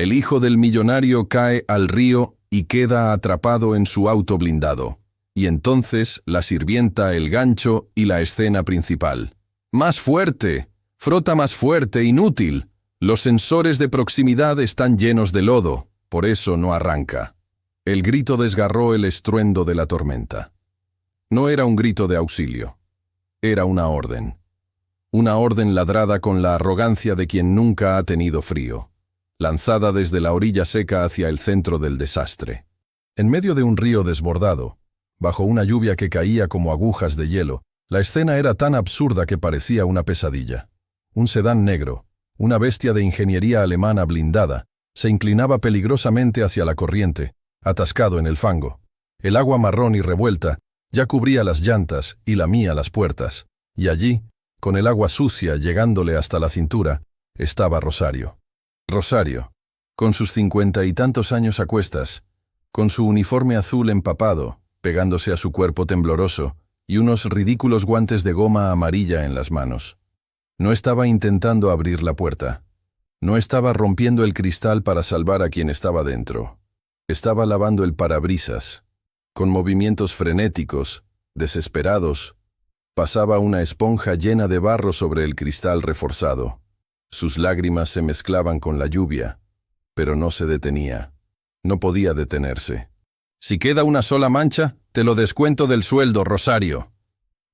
El hijo del millonario cae al río y queda atrapado en su auto blindado. Y entonces la sirvienta, el gancho y la escena principal. ¡Más fuerte! ¡Frota más fuerte, inútil! Los sensores de proximidad están llenos de lodo, por eso no arranca. El grito desgarró el estruendo de la tormenta. No era un grito de auxilio. Era una orden. Una orden ladrada con la arrogancia de quien nunca ha tenido frío, lanzada desde la orilla seca hacia el centro del desastre. En medio de un río desbordado, bajo una lluvia que caía como agujas de hielo, la escena era tan absurda que parecía una pesadilla. Un sedán negro, una bestia de ingeniería alemana blindada, se inclinaba peligrosamente hacia la corriente, atascado en el fango. El agua marrón y revuelta ya cubría las llantas y lamía las puertas, y allí, con el agua sucia llegándole hasta la cintura, estaba Rosario. Rosario, con sus 50 y tantos años a cuestas, con su uniforme azul empapado, pegándose a su cuerpo tembloroso, y unos ridículos guantes de goma amarilla en las manos. No estaba intentando abrir la puerta. No estaba rompiendo el cristal para salvar a quien estaba dentro. Estaba lavando el parabrisas. Con movimientos frenéticos, desesperados, pasaba una esponja llena de barro sobre el cristal reforzado. Sus lágrimas se mezclaban con la lluvia, pero no se detenía. No podía detenerse. «Si queda una sola mancha, te lo descuento del sueldo, Rosario»,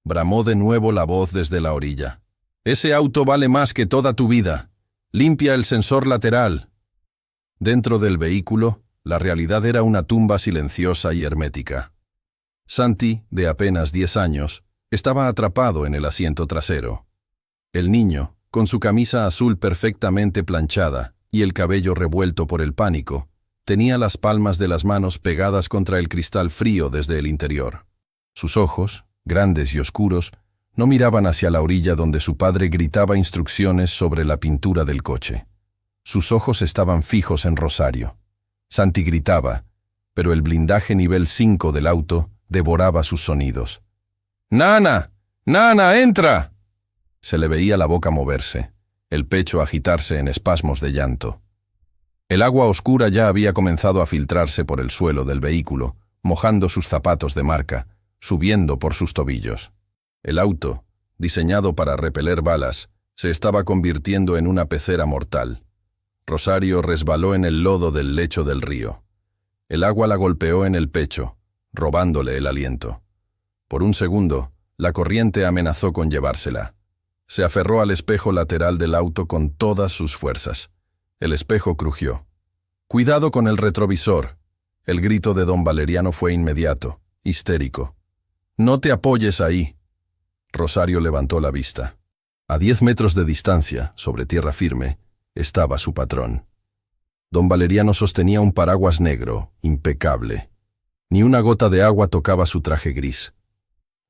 bramó de nuevo la voz desde la orilla. «Ese auto vale más que toda tu vida. Limpia el sensor lateral». Dentro del vehículo, la realidad era una tumba silenciosa y hermética. Santi, de apenas 10 años, estaba atrapado en el asiento trasero. El niño, con su camisa azul perfectamente planchada y el cabello revuelto por el pánico, tenía las palmas de las manos pegadas contra el cristal frío desde el interior. Sus ojos, grandes y oscuros, no miraban hacia la orilla donde su padre gritaba instrucciones sobre la pintura del coche. Sus ojos estaban fijos en Rosario. Santi gritaba, pero el blindaje nivel 5 del auto devoraba sus sonidos. «¡Nana! ¡Nana, entra!». Se le veía la boca moverse, el pecho agitarse en espasmos de llanto. El agua oscura ya había comenzado a filtrarse por el suelo del vehículo, mojando sus zapatos de marca, subiendo por sus tobillos. El auto, diseñado para repeler balas, se estaba convirtiendo en una pecera mortal. Rosario resbaló en el lodo del lecho del río. El agua la golpeó en el pecho, robándole el aliento. Por un segundo, la corriente amenazó con llevársela. Se aferró al espejo lateral del auto con todas sus fuerzas. El espejo crujió. «Cuidado con el retrovisor». El grito de don Valeriano fue inmediato, histérico. «No te apoyes ahí». Rosario levantó la vista. A 10 metros de distancia, sobre tierra firme, estaba su patrón. Don Valeriano sostenía un paraguas negro, impecable. Ni una gota de agua tocaba su traje gris.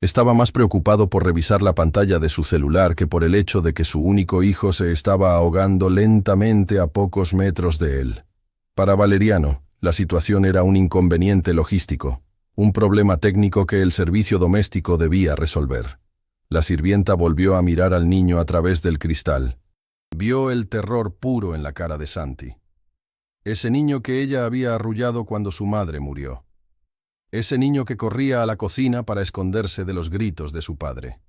Estaba más preocupado por revisar la pantalla de su celular que por el hecho de que su único hijo se estaba ahogando lentamente a pocos metros de él. Para Valeriano, la situación era un inconveniente logístico, un problema técnico que el servicio doméstico debía resolver. La sirvienta volvió a mirar al niño a través del cristal. Vio el terror puro en la cara de Santi. Ese niño que ella había arrullado cuando su madre murió. Ese niño que corría a la cocina para esconderse de los gritos de su padre.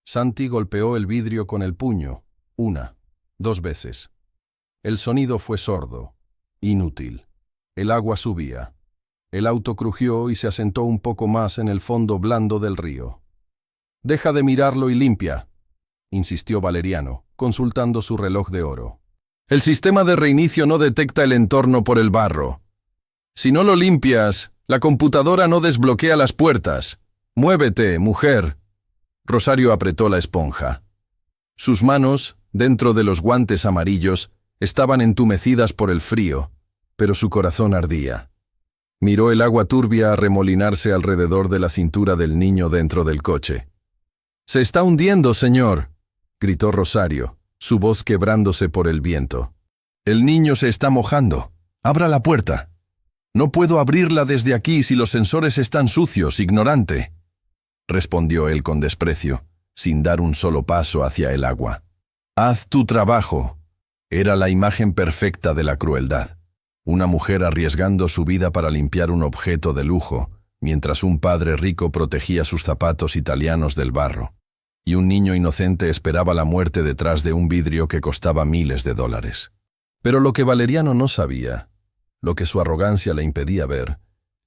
Santi golpeó el vidrio con el puño, 1, 2 veces. El sonido fue sordo, inútil. El agua subía. El auto crujió y se asentó un poco más en el fondo blando del río. «Deja de mirarlo y limpia», insistió Valeriano, consultando su reloj de oro. «El sistema de reinicio no detecta el entorno por el barro. Si no lo limpias, la computadora no desbloquea las puertas. Muévete, mujer». Rosario apretó la esponja. Sus manos, dentro de los guantes amarillos, estaban entumecidas por el frío, pero su corazón ardía. Miró el agua turbia arremolinarse alrededor de la cintura del niño dentro del coche. «Se está hundiendo, señor», gritó Rosario, su voz quebrándose por el viento. «El niño se está mojando. Abra la puerta». «No puedo abrirla desde aquí si los sensores están sucios, ignorante», respondió él con desprecio, sin dar un solo paso hacia el agua. «Haz tu trabajo». Era la imagen perfecta de la crueldad. Una mujer arriesgando su vida para limpiar un objeto de lujo, mientras un padre rico protegía sus zapatos italianos del barro, y un niño inocente esperaba la muerte detrás de un vidrio que costaba miles de dólares. Pero lo que Valeriano no sabía, lo que su arrogancia le impedía ver,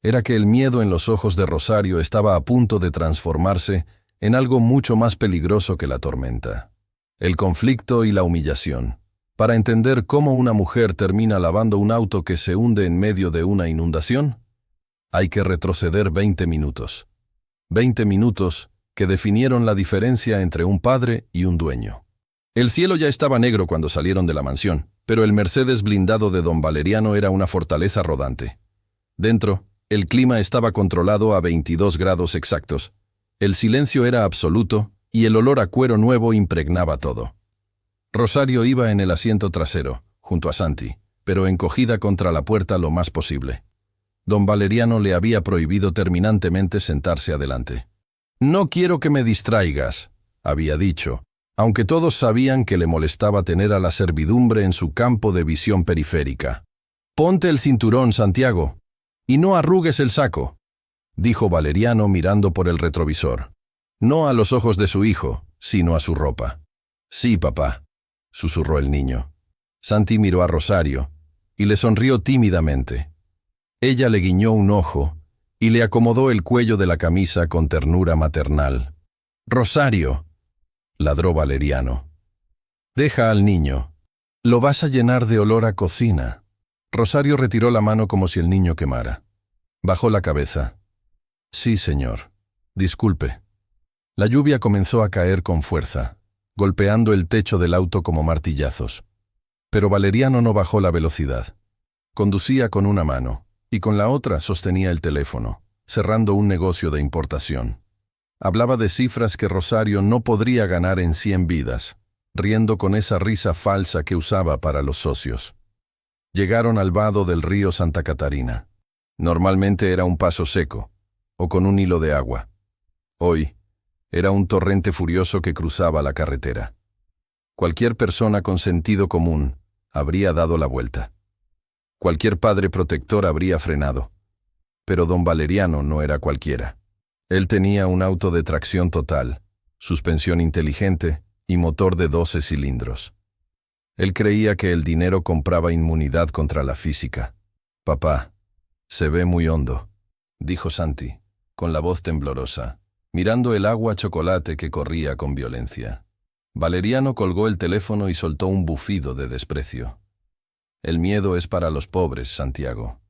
era que el miedo en los ojos de Rosario estaba a punto de transformarse en algo mucho más peligroso que la tormenta. El conflicto y la humillación. Para entender cómo una mujer termina lavando un auto que se hunde en medio de una inundación, hay que retroceder 20 minutos. 20 minutos que definieron la diferencia entre un padre y un dueño. El cielo ya estaba negro cuando salieron de la mansión, pero el Mercedes blindado de don Valeriano era una fortaleza rodante. Dentro, el clima estaba controlado a 22 grados exactos. El silencio era absoluto y el olor a cuero nuevo impregnaba todo. Rosario iba en el asiento trasero, junto a Santi, pero encogida contra la puerta lo más posible. Don Valeriano le había prohibido terminantemente sentarse adelante. «No quiero que me distraigas», había dicho, aunque todos sabían que le molestaba tener a la servidumbre en su campo de visión periférica. «Ponte el cinturón, Santiago, y no arrugues el saco», dijo Valeriano mirando por el retrovisor. No a los ojos de su hijo, sino a su ropa. «Sí, papá», susurró el niño. Santi miró a Rosario y le sonrió tímidamente. Ella le guiñó un ojo y le acomodó el cuello de la camisa con ternura maternal. «Rosario», ladró Valeriano. «Deja al niño. Lo vas a llenar de olor a cocina». Rosario retiró la mano como si el niño quemara. Bajó la cabeza. «Sí, señor. Disculpe». La lluvia comenzó a caer con fuerza, golpeando el techo del auto como martillazos. Pero Valeriano no bajó la velocidad. Conducía con una mano, y con la otra sostenía el teléfono, cerrando un negocio de importación. Hablaba de cifras que Rosario no podría ganar en 100 vidas, riendo con esa risa falsa que usaba para los socios. Llegaron al vado del río Santa Catarina. Normalmente era un paso seco, o con un hilo de agua. Hoy, era un torrente furioso que cruzaba la carretera. Cualquier persona con sentido común habría dado la vuelta. Cualquier padre protector habría frenado. Pero don Valeriano no era cualquiera. Él tenía un auto de tracción total, suspensión inteligente y motor de 12 cilindros. Él creía que el dinero compraba inmunidad contra la física. «Papá, se ve muy hondo», dijo Santi, con la voz temblorosa, mirando el agua chocolate que corría con violencia. Valeriano colgó el teléfono y soltó un bufido de desprecio. «El miedo es para los pobres, Santiago.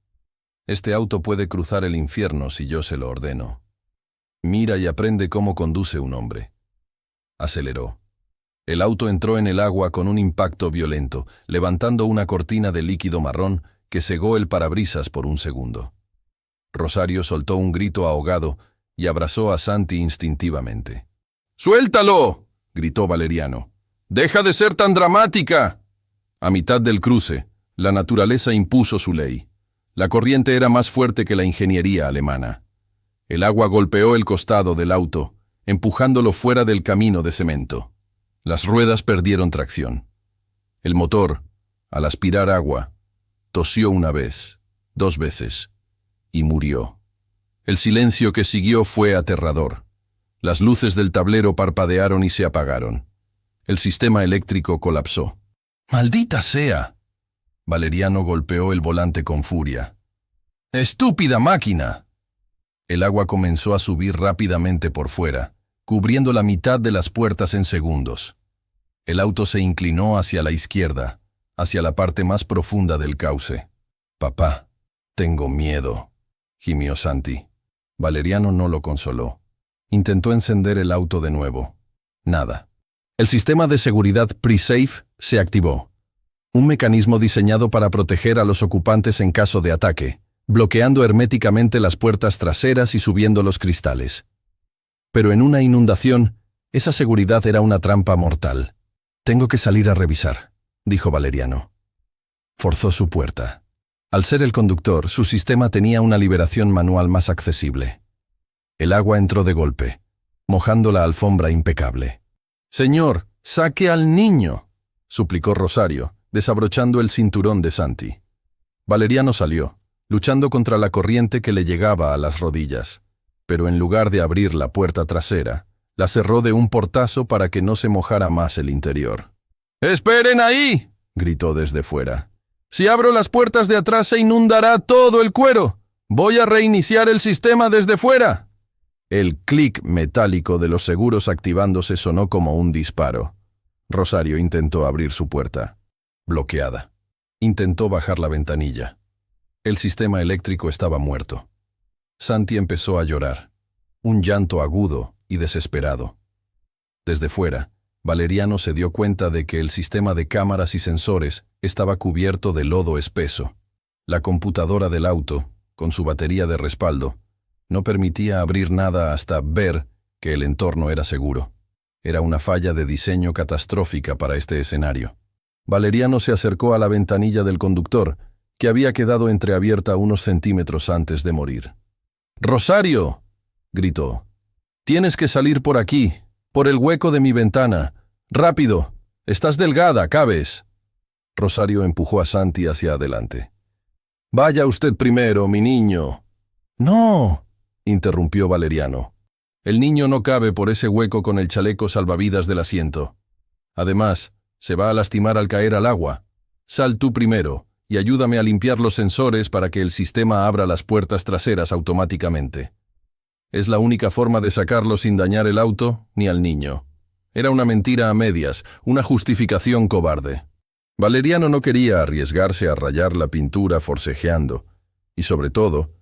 Este auto puede cruzar el infierno si yo se lo ordeno. Mira y aprende cómo conduce un hombre». Aceleró. El auto entró en el agua con un impacto violento, levantando una cortina de líquido marrón que cegó el parabrisas por un segundo. Rosario soltó un grito ahogado y abrazó a Santi instintivamente. «¡Suéltalo!», gritó Valeriano. «¡Deja de ser tan dramática!». A mitad del cruce, la naturaleza impuso su ley. La corriente era más fuerte que la ingeniería alemana. El agua golpeó el costado del auto, empujándolo fuera del camino de cemento. Las ruedas perdieron tracción. El motor, al aspirar agua, tosió una vez, 2 veces, y murió. El silencio que siguió fue aterrador. Las luces del tablero parpadearon y se apagaron. El sistema eléctrico colapsó. «¡Maldita sea!». Valeriano golpeó el volante con furia. «¡Estúpida máquina!». El agua comenzó a subir rápidamente por fuera, cubriendo la mitad de las puertas en segundos. El auto se inclinó hacia la izquierda, hacia la parte más profunda del cauce. «Papá, tengo miedo», gimió Santi. Valeriano no lo consoló. Intentó encender el auto de nuevo. Nada. El sistema de seguridad pre-safe se activó. Un mecanismo diseñado para proteger a los ocupantes en caso de ataque, bloqueando herméticamente las puertas traseras y subiendo los cristales. Pero en una inundación, esa seguridad era una trampa mortal. «Tengo que salir a revisar», dijo Valeriano. Forzó su puerta. Al ser el conductor, su sistema tenía una liberación manual más accesible. El agua entró de golpe, mojando la alfombra impecable. «Señor, saque al niño», suplicó Rosario, desabrochando el cinturón de Santi. Valeriano salió, luchando contra la corriente que le llegaba a las rodillas, pero en lugar de abrir la puerta trasera, la cerró de un portazo para que no se mojara más el interior. «¡Esperen ahí!», gritó desde fuera. «Si abro las puertas de atrás se inundará todo el cuero. Voy a reiniciar el sistema desde fuera». El clic metálico de los seguros activándose sonó como un disparo. Rosario intentó abrir su puerta. Bloqueada. Intentó bajar la ventanilla. El sistema eléctrico estaba muerto. Santi empezó a llorar. Un llanto agudo y desesperado. Desde fuera, Valeriano se dio cuenta de que el sistema de cámaras y sensores estaba cubierto de lodo espeso. La computadora del auto, con su batería de respaldo, no permitía abrir nada hasta ver que el entorno era seguro. Era una falla de diseño catastrófica para este escenario. Valeriano se acercó a la ventanilla del conductor, que había quedado entreabierta unos centímetros antes de morir. «¡Rosario!», gritó. «Tienes que salir por aquí, por el hueco de mi ventana. ¡Rápido! Estás delgada, cabes». Rosario empujó a Santi hacia adelante. «Vaya usted primero, mi niño». «No», interrumpió Valeriano. «El niño no cabe por ese hueco con el chaleco salvavidas del asiento. Además, se va a lastimar al caer al agua. Sal tú primero y ayúdame a limpiar los sensores para que el sistema abra las puertas traseras automáticamente. Es la única forma de sacarlo sin dañar el auto ni al niño». Era una mentira a medias, una justificación cobarde. Valeriano no quería arriesgarse a rayar la pintura forcejeando, y sobre todo,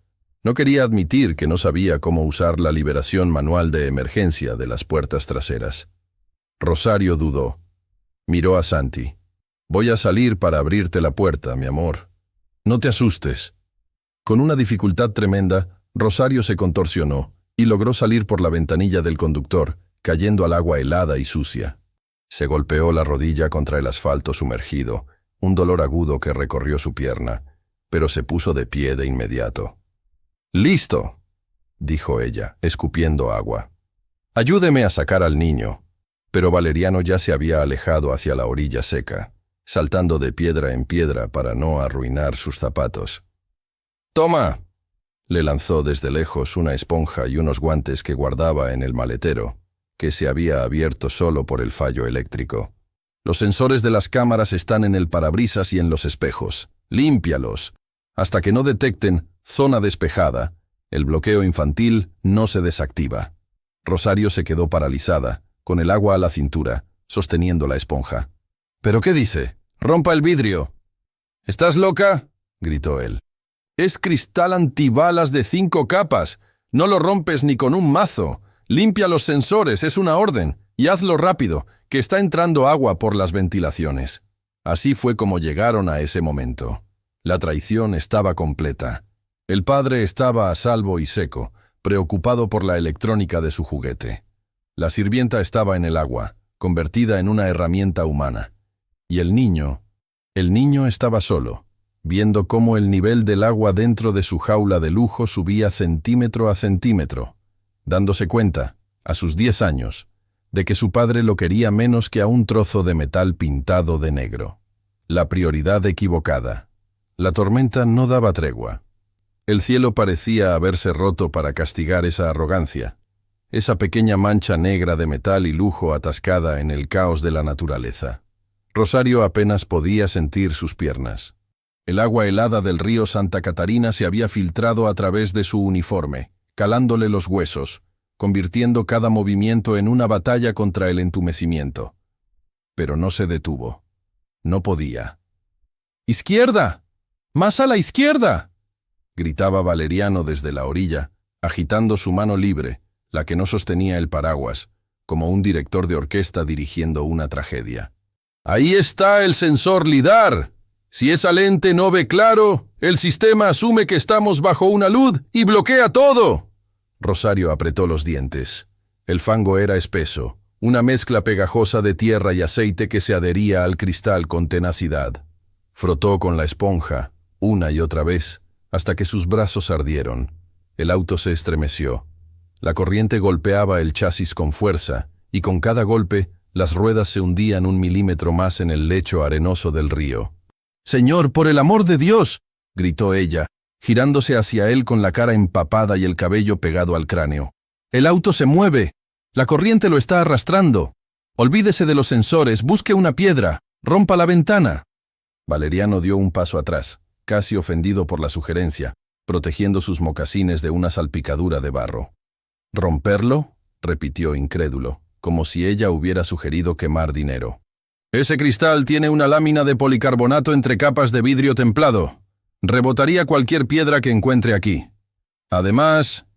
no quería admitir que no sabía cómo usar la liberación manual de emergencia de las puertas traseras. Rosario dudó. Miró a Santi. «Voy a salir para abrirte la puerta, mi amor. No te asustes». Con una dificultad tremenda, Rosario se contorsionó y logró salir por la ventanilla del conductor, cayendo al agua helada y sucia. Se golpeó la rodilla contra el asfalto sumergido, un dolor agudo que recorrió su pierna, pero se puso de pie de inmediato. «¡Listo!», dijo ella, escupiendo agua. «Ayúdeme a sacar al niño». Pero Valeriano ya se había alejado hacia la orilla seca, saltando de piedra en piedra para no arruinar sus zapatos. «¡Toma!», le lanzó desde lejos una esponja y unos guantes que guardaba en el maletero, que se había abierto solo por el fallo eléctrico. «Los sensores de las cámaras están en el parabrisas y en los espejos. Límpialos. Hasta que no detecten zona despejada, el bloqueo infantil no se desactiva». Rosario se quedó paralizada, con el agua a la cintura, sosteniendo la esponja. «¿Pero qué dice? ¡Rompa el vidrio!». «¿Estás loca?», gritó él. «Es cristal antibalas de 5 capas. No lo rompes ni con un mazo. Limpia los sensores, es una orden, y hazlo rápido, que está entrando agua por las ventilaciones». Así fue como llegaron a ese momento. La traición estaba completa. El padre estaba a salvo y seco, preocupado por la electrónica de su juguete. La sirvienta estaba en el agua, convertida en una herramienta humana. Y el niño estaba solo, viendo cómo el nivel del agua dentro de su jaula de lujo subía centímetro a centímetro, dándose cuenta, a sus 10 años, de que su padre lo quería menos que a un trozo de metal pintado de negro. La prioridad equivocada. La tormenta no daba tregua. El cielo parecía haberse roto para castigar esa arrogancia, esa pequeña mancha negra de metal y lujo atascada en el caos de la naturaleza. Rosario apenas podía sentir sus piernas. El agua helada del río Santa Catarina se había filtrado a través de su uniforme, calándole los huesos, convirtiendo cada movimiento en una batalla contra el entumecimiento. Pero no se detuvo. No podía. «¡Izquierda! ¡Más a la izquierda!», gritaba Valeriano desde la orilla, agitando su mano libre, la que no sostenía el paraguas, como un director de orquesta dirigiendo una tragedia. «¡Ahí está el sensor LIDAR! Si esa lente no ve claro, el sistema asume que estamos bajo una luz y bloquea todo». Rosario apretó los dientes. El fango era espeso, una mezcla pegajosa de tierra y aceite que se adhería al cristal con tenacidad. Frotó con la esponja, una y otra vez, hasta que sus brazos ardieron. El auto se estremeció. La corriente golpeaba el chasis con fuerza, y con cada golpe, Las ruedas se hundían 1 milímetro más en el lecho arenoso del río. «¡Señor, por el amor de Dios!», gritó ella, girándose hacia él con la cara empapada y el cabello pegado al cráneo. «El auto se mueve. La corriente lo está arrastrando. Olvídese de los sensores, busque una piedra, rompa la ventana». Valeriano dio un paso atrás, casi ofendido por la sugerencia, protegiendo sus mocasines de una salpicadura de barro. «¿Romperlo?», repitió incrédulo, como si ella hubiera sugerido quemar dinero. «Ese cristal tiene una lámina de policarbonato entre capas de vidrio templado. Rebotaría cualquier piedra que encuentre aquí. Además...».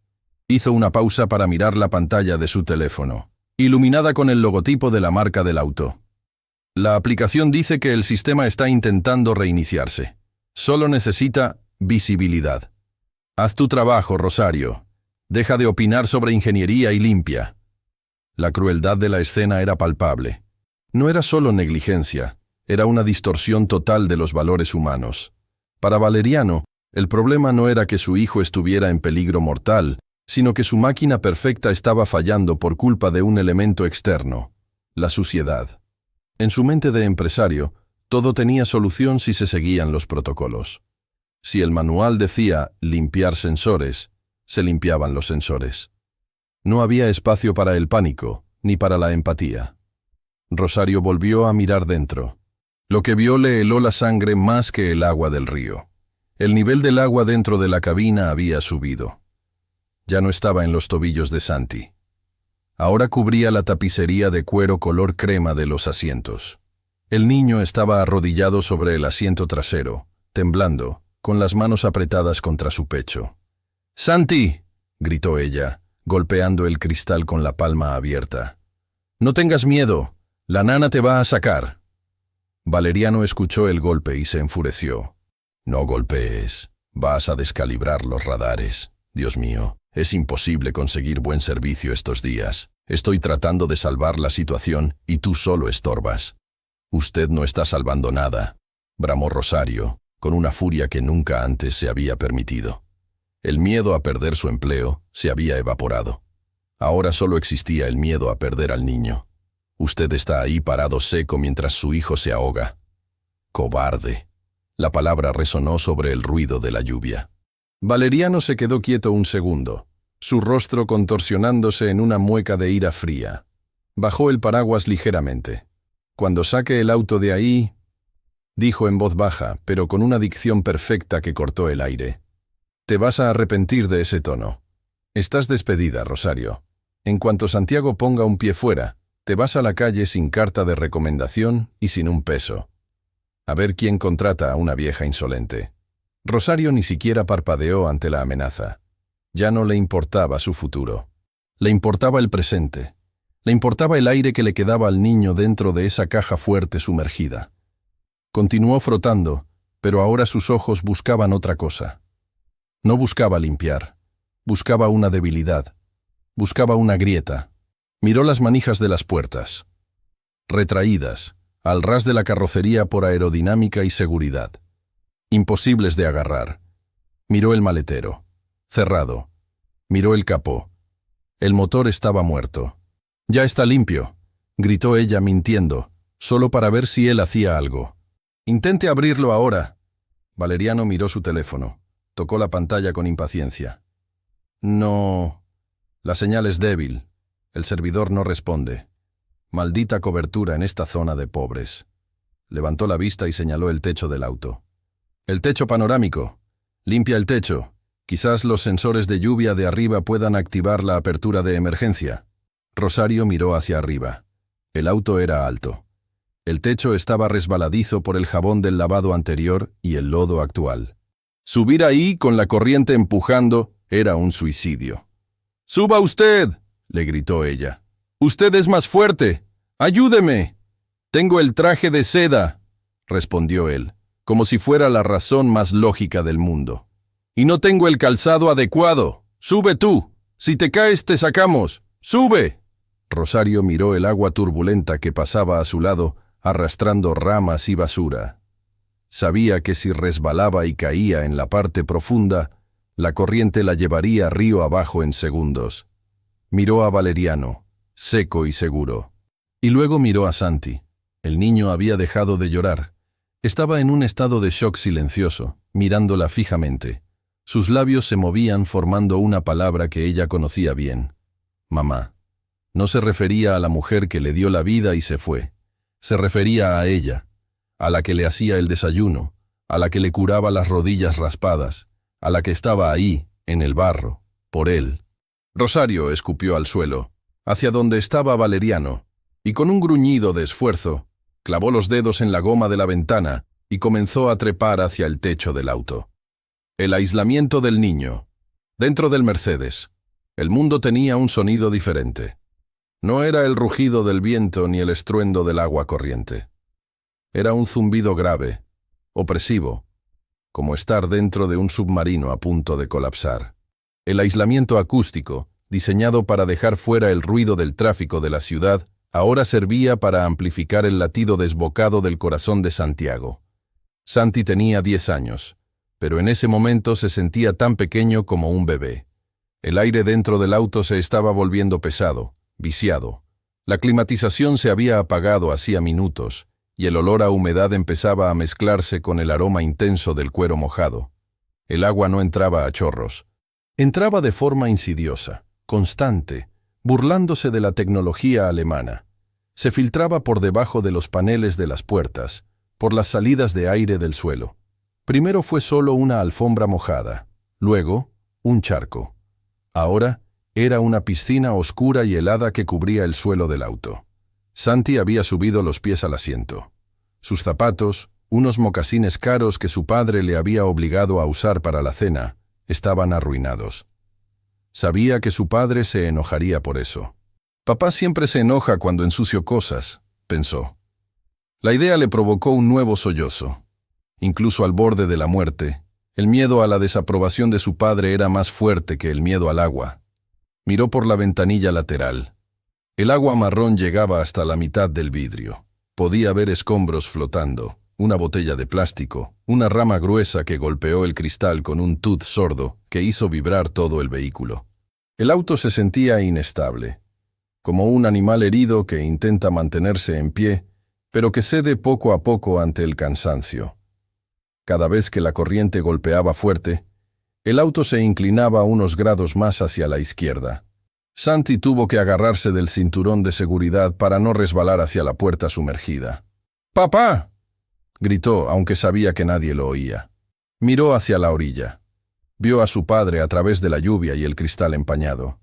Hizo una pausa para mirar la pantalla de su teléfono, iluminada con el logotipo de la marca del auto. «La aplicación dice que el sistema está intentando reiniciarse. Solo necesita visibilidad. Haz tu trabajo, Rosario. Deja de opinar sobre ingeniería y limpia». La crueldad de la escena era palpable. No era solo negligencia, era una distorsión total de los valores humanos. Para Valeriano, el problema no era que su hijo estuviera en peligro mortal, sino que su máquina perfecta estaba fallando por culpa de un elemento externo, la suciedad. En su mente de empresario, todo tenía solución si se seguían los protocolos. Si el manual decía limpiar sensores, se limpiaban los sensores. No había espacio para el pánico, ni para la empatía. Rosario volvió a mirar dentro. Lo que vio le heló la sangre más que el agua del río. El nivel del agua dentro de la cabina había subido. Ya no estaba en los tobillos de Santi. Ahora cubría la tapicería de cuero color crema de los asientos. El niño estaba arrodillado sobre el asiento trasero, temblando, con las manos apretadas contra su pecho. «¡Santi!», gritó ella, golpeando el cristal con la palma abierta. «No tengas miedo, la nana te va a sacar». Valeriano escuchó el golpe y se enfureció. «No golpees, vas a descalibrar los radares. Dios mío, es imposible conseguir buen servicio estos días. Estoy tratando de salvar la situación y tú solo estorbas». «Usted no está salvando nada», bramó Rosario, con una furia que nunca antes se había permitido. El miedo a perder su empleo se había evaporado. Ahora solo existía el miedo a perder al niño. Usted está ahí parado seco mientras su hijo se ahoga. «Cobarde». La palabra resonó sobre el ruido de la lluvia. Valeriano se quedó quieto un segundo, su rostro contorsionándose en una mueca de ira fría. Bajó el paraguas ligeramente. «Cuando saque el auto de ahí», dijo en voz baja, pero con una dicción perfecta que cortó el aire. «Te vas a arrepentir de ese tono. Estás despedida, Rosario. En cuanto Santiago ponga un pie fuera, te vas a la calle sin carta de recomendación y sin un peso. A ver quién contrata a una vieja insolente». Rosario ni siquiera parpadeó ante la amenaza. Ya no le importaba su futuro. Le importaba el presente. Le importaba el aire que le quedaba al niño dentro de esa caja fuerte sumergida. Continuó frotando, pero ahora sus ojos buscaban otra cosa. No buscaba limpiar. Buscaba una debilidad. Buscaba una grieta. Miró las manijas de las puertas. Retraídas, al ras de la carrocería por aerodinámica y seguridad. Imposibles de agarrar. Miró el maletero. Cerrado. Miró el capó. El motor estaba muerto. «Ya está limpio», gritó ella mintiendo, solo para ver si él hacía algo. «Intente abrirlo ahora». Valeriano miró su teléfono. Tocó la pantalla con impaciencia. «No. La señal es débil. El servidor no responde. Maldita cobertura en esta zona de pobres». Levantó la vista y señaló el techo del auto. «El techo panorámico. Limpia el techo. Quizás los sensores de lluvia de arriba puedan activar la apertura de emergencia». Rosario miró hacia arriba. El auto era alto. El techo estaba resbaladizo por el jabón del lavado anterior y el lodo actual. Subir ahí con la corriente empujando era un suicidio. «¡Suba usted!», le gritó ella. «Usted es más fuerte. ¡Ayúdeme!». «Tengo el traje de seda», respondió él, como si fuera la razón más lógica del mundo. «Y no tengo el calzado adecuado. ¡Sube tú! Si te caes te sacamos. ¡Sube!». Rosario miró el agua turbulenta que pasaba a su lado, arrastrando ramas y basura. Sabía que si resbalaba y caía en la parte profunda, la corriente la llevaría río abajo en segundos. Miró a Valeriano, seco y seguro. Y luego miró a Santi. El niño había dejado de llorar. Estaba en un estado de shock silencioso, mirándola fijamente. Sus labios se movían formando una palabra que ella conocía bien. Mamá. No se refería a la mujer que le dio la vida y se fue. Se refería a ella, a la que le hacía el desayuno, a la que le curaba las rodillas raspadas, a la que estaba ahí, en el barro, por él. Rosario escupió al suelo, hacia donde estaba Valeriano, y con un gruñido de esfuerzo, clavó los dedos en la goma de la ventana y comenzó a trepar hacia el techo del auto. El aislamiento del niño. Dentro del Mercedes, el mundo tenía un sonido diferente. No era el rugido del viento ni el estruendo del agua corriente. Era un zumbido grave, opresivo, como estar dentro de un submarino a punto de colapsar. El aislamiento acústico, diseñado para dejar fuera el ruido del tráfico de la ciudad, ahora servía para amplificar el latido desbocado del corazón de Santiago. Santi tenía 10 años, pero en ese momento se sentía tan pequeño como un bebé. El aire dentro del auto se estaba volviendo pesado, viciado. La climatización se había apagado hacía minutos, y el olor a humedad empezaba a mezclarse con el aroma intenso del cuero mojado. El agua no entraba a chorros. Entraba de forma insidiosa, constante, burlándose de la tecnología alemana. Se filtraba por debajo de los paneles de las puertas, por las salidas de aire del suelo. Primero fue solo una alfombra mojada, luego un charco. Ahora era una piscina oscura y helada que cubría el suelo del auto. Santi había subido los pies al asiento. Sus zapatos, unos mocasines caros que su padre le había obligado a usar para la cena, estaban arruinados. Sabía que su padre se enojaría por eso. Papá siempre se enoja cuando ensucio cosas, pensó. La idea le provocó un nuevo sollozo. Incluso al borde de la muerte, el miedo a la desaprobación de su padre era más fuerte que el miedo al agua. Miró por la ventanilla lateral. El agua marrón llegaba hasta la mitad del vidrio. Podía ver escombros flotando, una botella de plástico, una rama gruesa que golpeó el cristal con un tud sordo que hizo vibrar todo el vehículo. El auto se sentía inestable, como un animal herido que intenta mantenerse en pie, pero que cede poco a poco ante el cansancio. Cada vez que la corriente golpeaba fuerte, el auto se inclinaba unos grados más hacia la izquierda. Santi tuvo que agarrarse del cinturón de seguridad para no resbalar hacia la puerta sumergida. ¡Papá!, gritó, aunque sabía que nadie lo oía. Miró hacia la orilla. Vio a su padre a través de la lluvia y el cristal empañado.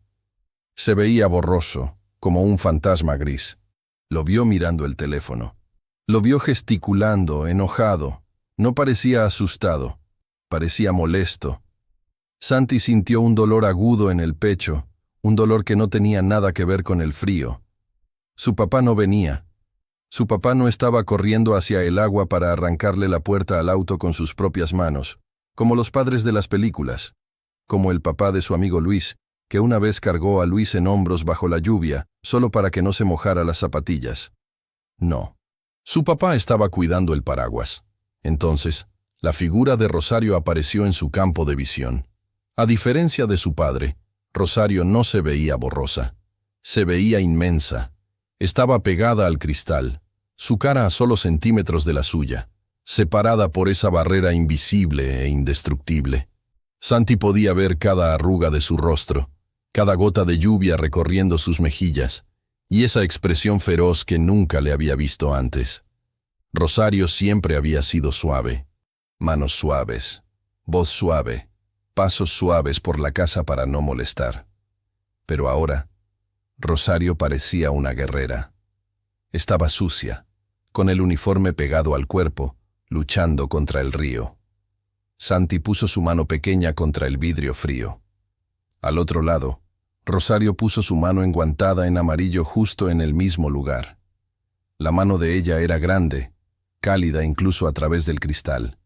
Se veía borroso, como un fantasma gris. Lo vio mirando el teléfono. Lo vio gesticulando, enojado. No parecía asustado. Parecía molesto. Santi sintió un dolor agudo en el pecho, un dolor que no tenía nada que ver con el frío. Su papá no venía. Su papá no estaba corriendo hacia el agua para arrancarle la puerta al auto con sus propias manos, como los padres de las películas, como el papá de su amigo Luis, que una vez cargó a Luis en hombros bajo la lluvia, solo para que no se mojara las zapatillas. No. Su papá estaba cuidando el paraguas. Entonces, la figura de Rosario apareció en su campo de visión. A diferencia de su padre, Rosario no se veía borrosa. Se veía inmensa. Estaba pegada al cristal, su cara a solo centímetros de la suya, separada por esa barrera invisible e indestructible. Santi podía ver cada arruga de su rostro, cada gota de lluvia recorriendo sus mejillas, y esa expresión feroz que nunca le había visto antes. Rosario siempre había sido suave. Manos suaves, voz suave, pasos suaves por la casa para no molestar. Pero ahora, Rosario parecía una guerrera. Estaba sucia, con el uniforme pegado al cuerpo, luchando contra el río. Santi puso su mano pequeña contra el vidrio frío. Al otro lado, Rosario puso su mano enguantada en amarillo justo en el mismo lugar. La mano de ella era grande, cálida incluso a través del cristal.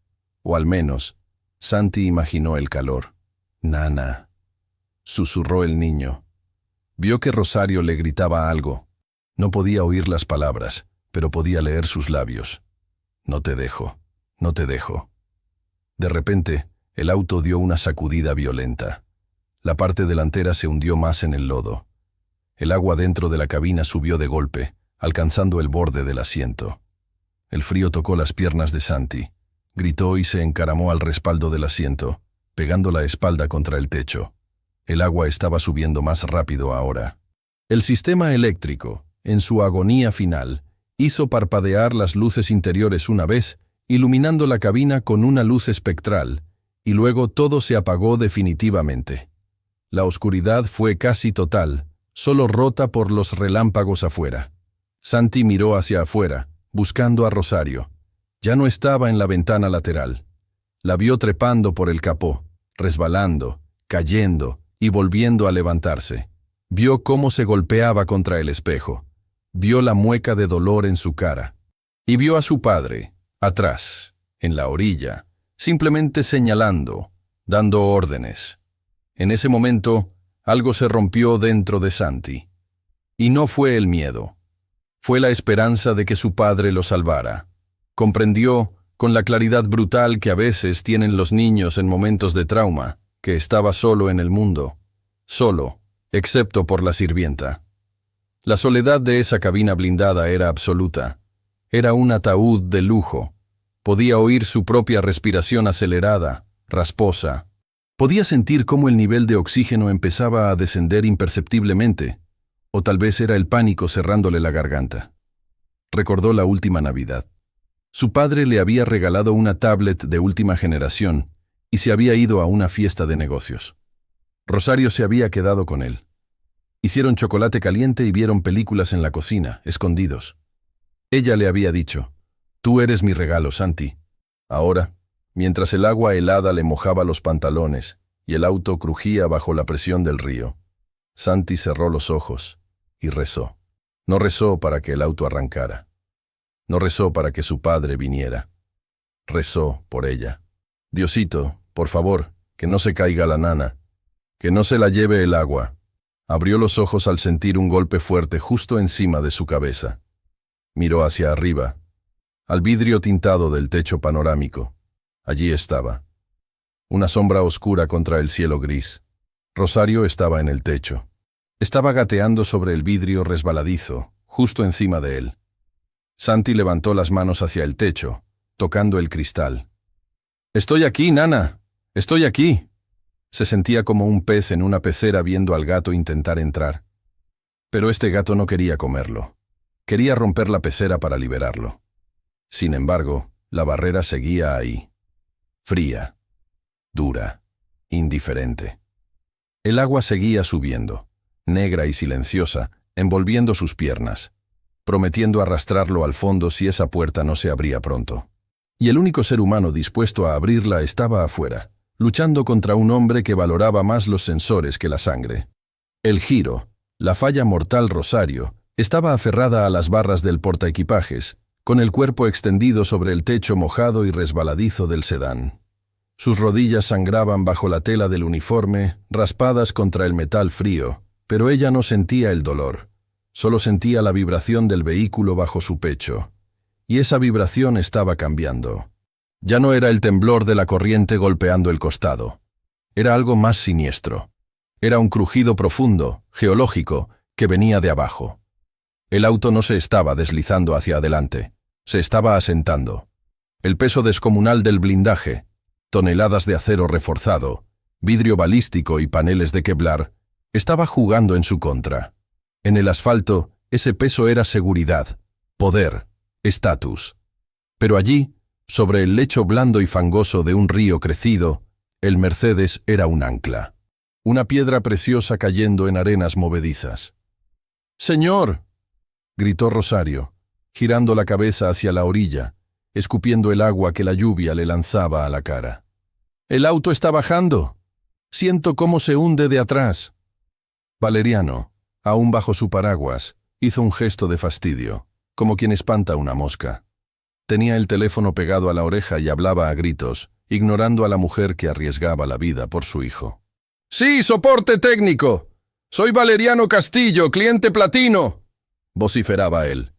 O al menos, Santi imaginó el calor. «Nana», susurró el niño. Vio que Rosario le gritaba algo. No podía oír las palabras, pero podía leer sus labios. «No te dejo, no te dejo». De repente, el auto dio una sacudida violenta. La parte delantera se hundió más en el lodo. El agua dentro de la cabina subió de golpe, alcanzando el borde del asiento. El frío tocó las piernas de Santi. Gritó y se encaramó al respaldo del asiento, pegando la espalda contra el techo. El agua estaba subiendo más rápido ahora. El sistema eléctrico, en su agonía final, hizo parpadear las luces interiores una vez, iluminando la cabina con una luz espectral, y luego todo se apagó definitivamente. La oscuridad fue casi total, solo rota por los relámpagos afuera. Santi miró hacia afuera, buscando a Rosario. Ya no estaba en la ventana lateral. La vio trepando por el capó, resbalando, cayendo y volviendo a levantarse. Vio cómo se golpeaba contra el espejo. Vio la mueca de dolor en su cara. Y vio a su padre, atrás, en la orilla, simplemente señalando, dando órdenes. En ese momento, algo se rompió dentro de Santi. Y no fue el miedo. Fue la esperanza de que su padre lo salvara. Comprendió, con la claridad brutal que a veces tienen los niños en momentos de trauma, que estaba solo en el mundo. Solo, excepto por la sirvienta. La soledad de esa cabina blindada era absoluta. Era un ataúd de lujo. Podía oír su propia respiración acelerada, rasposa. Podía sentir cómo el nivel de oxígeno empezaba a descender imperceptiblemente, o tal vez era el pánico cerrándole la garganta. Recordó la última Navidad. Su padre le había regalado una tablet de última generación y se había ido a una fiesta de negocios. Rosario se había quedado con él. Hicieron chocolate caliente y vieron películas en la cocina, escondidos. Ella le había dicho, «Tú eres mi regalo, Santi». Ahora, mientras el agua helada le mojaba los pantalones y el auto crujía bajo la presión del río, Santi cerró los ojos y rezó. No rezó para que el auto arrancara. No rezó para que su padre viniera. Rezó por ella. «Diosito, por favor, que no se caiga la nana. Que no se la lleve el agua». Abrió los ojos al sentir un golpe fuerte justo encima de su cabeza. Miró hacia arriba, al vidrio tintado del techo panorámico. Allí estaba. Una sombra oscura contra el cielo gris. Rosario estaba en el techo. Estaba gateando sobre el vidrio resbaladizo, justo encima de él. Santi levantó las manos hacia el techo, tocando el cristal. «Estoy aquí, nana. Estoy aquí». Se sentía como un pez en una pecera viendo al gato intentar entrar. Pero este gato no quería comerlo. Quería romper la pecera para liberarlo. Sin embargo, la barrera seguía ahí. Fría, dura, indiferente. El agua seguía subiendo, negra y silenciosa, envolviendo sus piernas, prometiendo arrastrarlo al fondo si esa puerta no se abría pronto. Y el único ser humano dispuesto a abrirla estaba afuera, luchando contra un hombre que valoraba más los sensores que la sangre. El giro, la falla mortal Rosario, estaba aferrada a las barras del portaequipajes, con el cuerpo extendido sobre el techo mojado y resbaladizo del sedán. Sus rodillas sangraban bajo la tela del uniforme, raspadas contra el metal frío, pero ella no sentía el dolor. Solo sentía la vibración del vehículo bajo su pecho. Y esa vibración estaba cambiando. Ya no era el temblor de la corriente golpeando el costado. Era algo más siniestro. Era un crujido profundo, geológico, que venía de abajo. El auto no se estaba deslizando hacia adelante, se estaba asentando. El peso descomunal del blindaje, toneladas de acero reforzado, vidrio balístico y paneles de Kevlar, estaba jugando en su contra. En el asfalto, ese peso era seguridad, poder, estatus. Pero allí, sobre el lecho blando y fangoso de un río crecido, el Mercedes era un ancla. Una piedra preciosa cayendo en arenas movedizas. «¡Señor!», gritó Rosario, girando la cabeza hacia la orilla, escupiendo el agua que la lluvia le lanzaba a la cara. «¡El auto está bajando! Siento cómo se hunde de atrás». Valeriano, aún bajo su paraguas, hizo un gesto de fastidio, como quien espanta una mosca. Tenía el teléfono pegado a la oreja y hablaba a gritos, ignorando a la mujer que arriesgaba la vida por su hijo. «¡Sí, soporte técnico! Soy Valeriano Castillo, cliente platino», vociferaba él.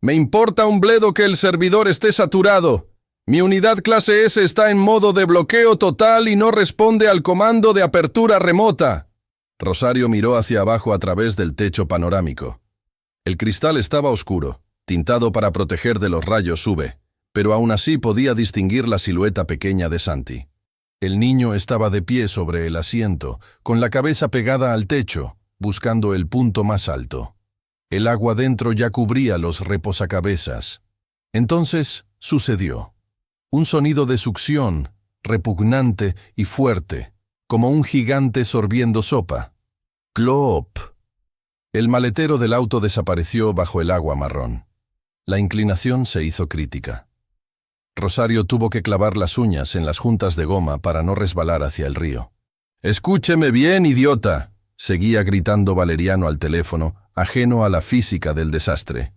«Me importa un bledo que el servidor esté saturado. Mi unidad clase S está en modo de bloqueo total y no responde al comando de apertura remota». Rosario miró hacia abajo a través del techo panorámico. El cristal estaba oscuro, tintado para proteger de los rayos UV, pero aún así podía distinguir la silueta pequeña de Santi. El niño estaba de pie sobre el asiento, con la cabeza pegada al techo, buscando el punto más alto. El agua dentro ya cubría los reposacabezas. Entonces sucedió. Un sonido de succión, repugnante y fuerte, como un gigante sorbiendo sopa. ¡Clop! El maletero del auto desapareció bajo el agua marrón. La inclinación se hizo crítica. Rosario tuvo que clavar las uñas en las juntas de goma para no resbalar hacia el río. «¡Escúcheme bien, idiota!», seguía gritando Valeriano al teléfono, ajeno a la física del desastre.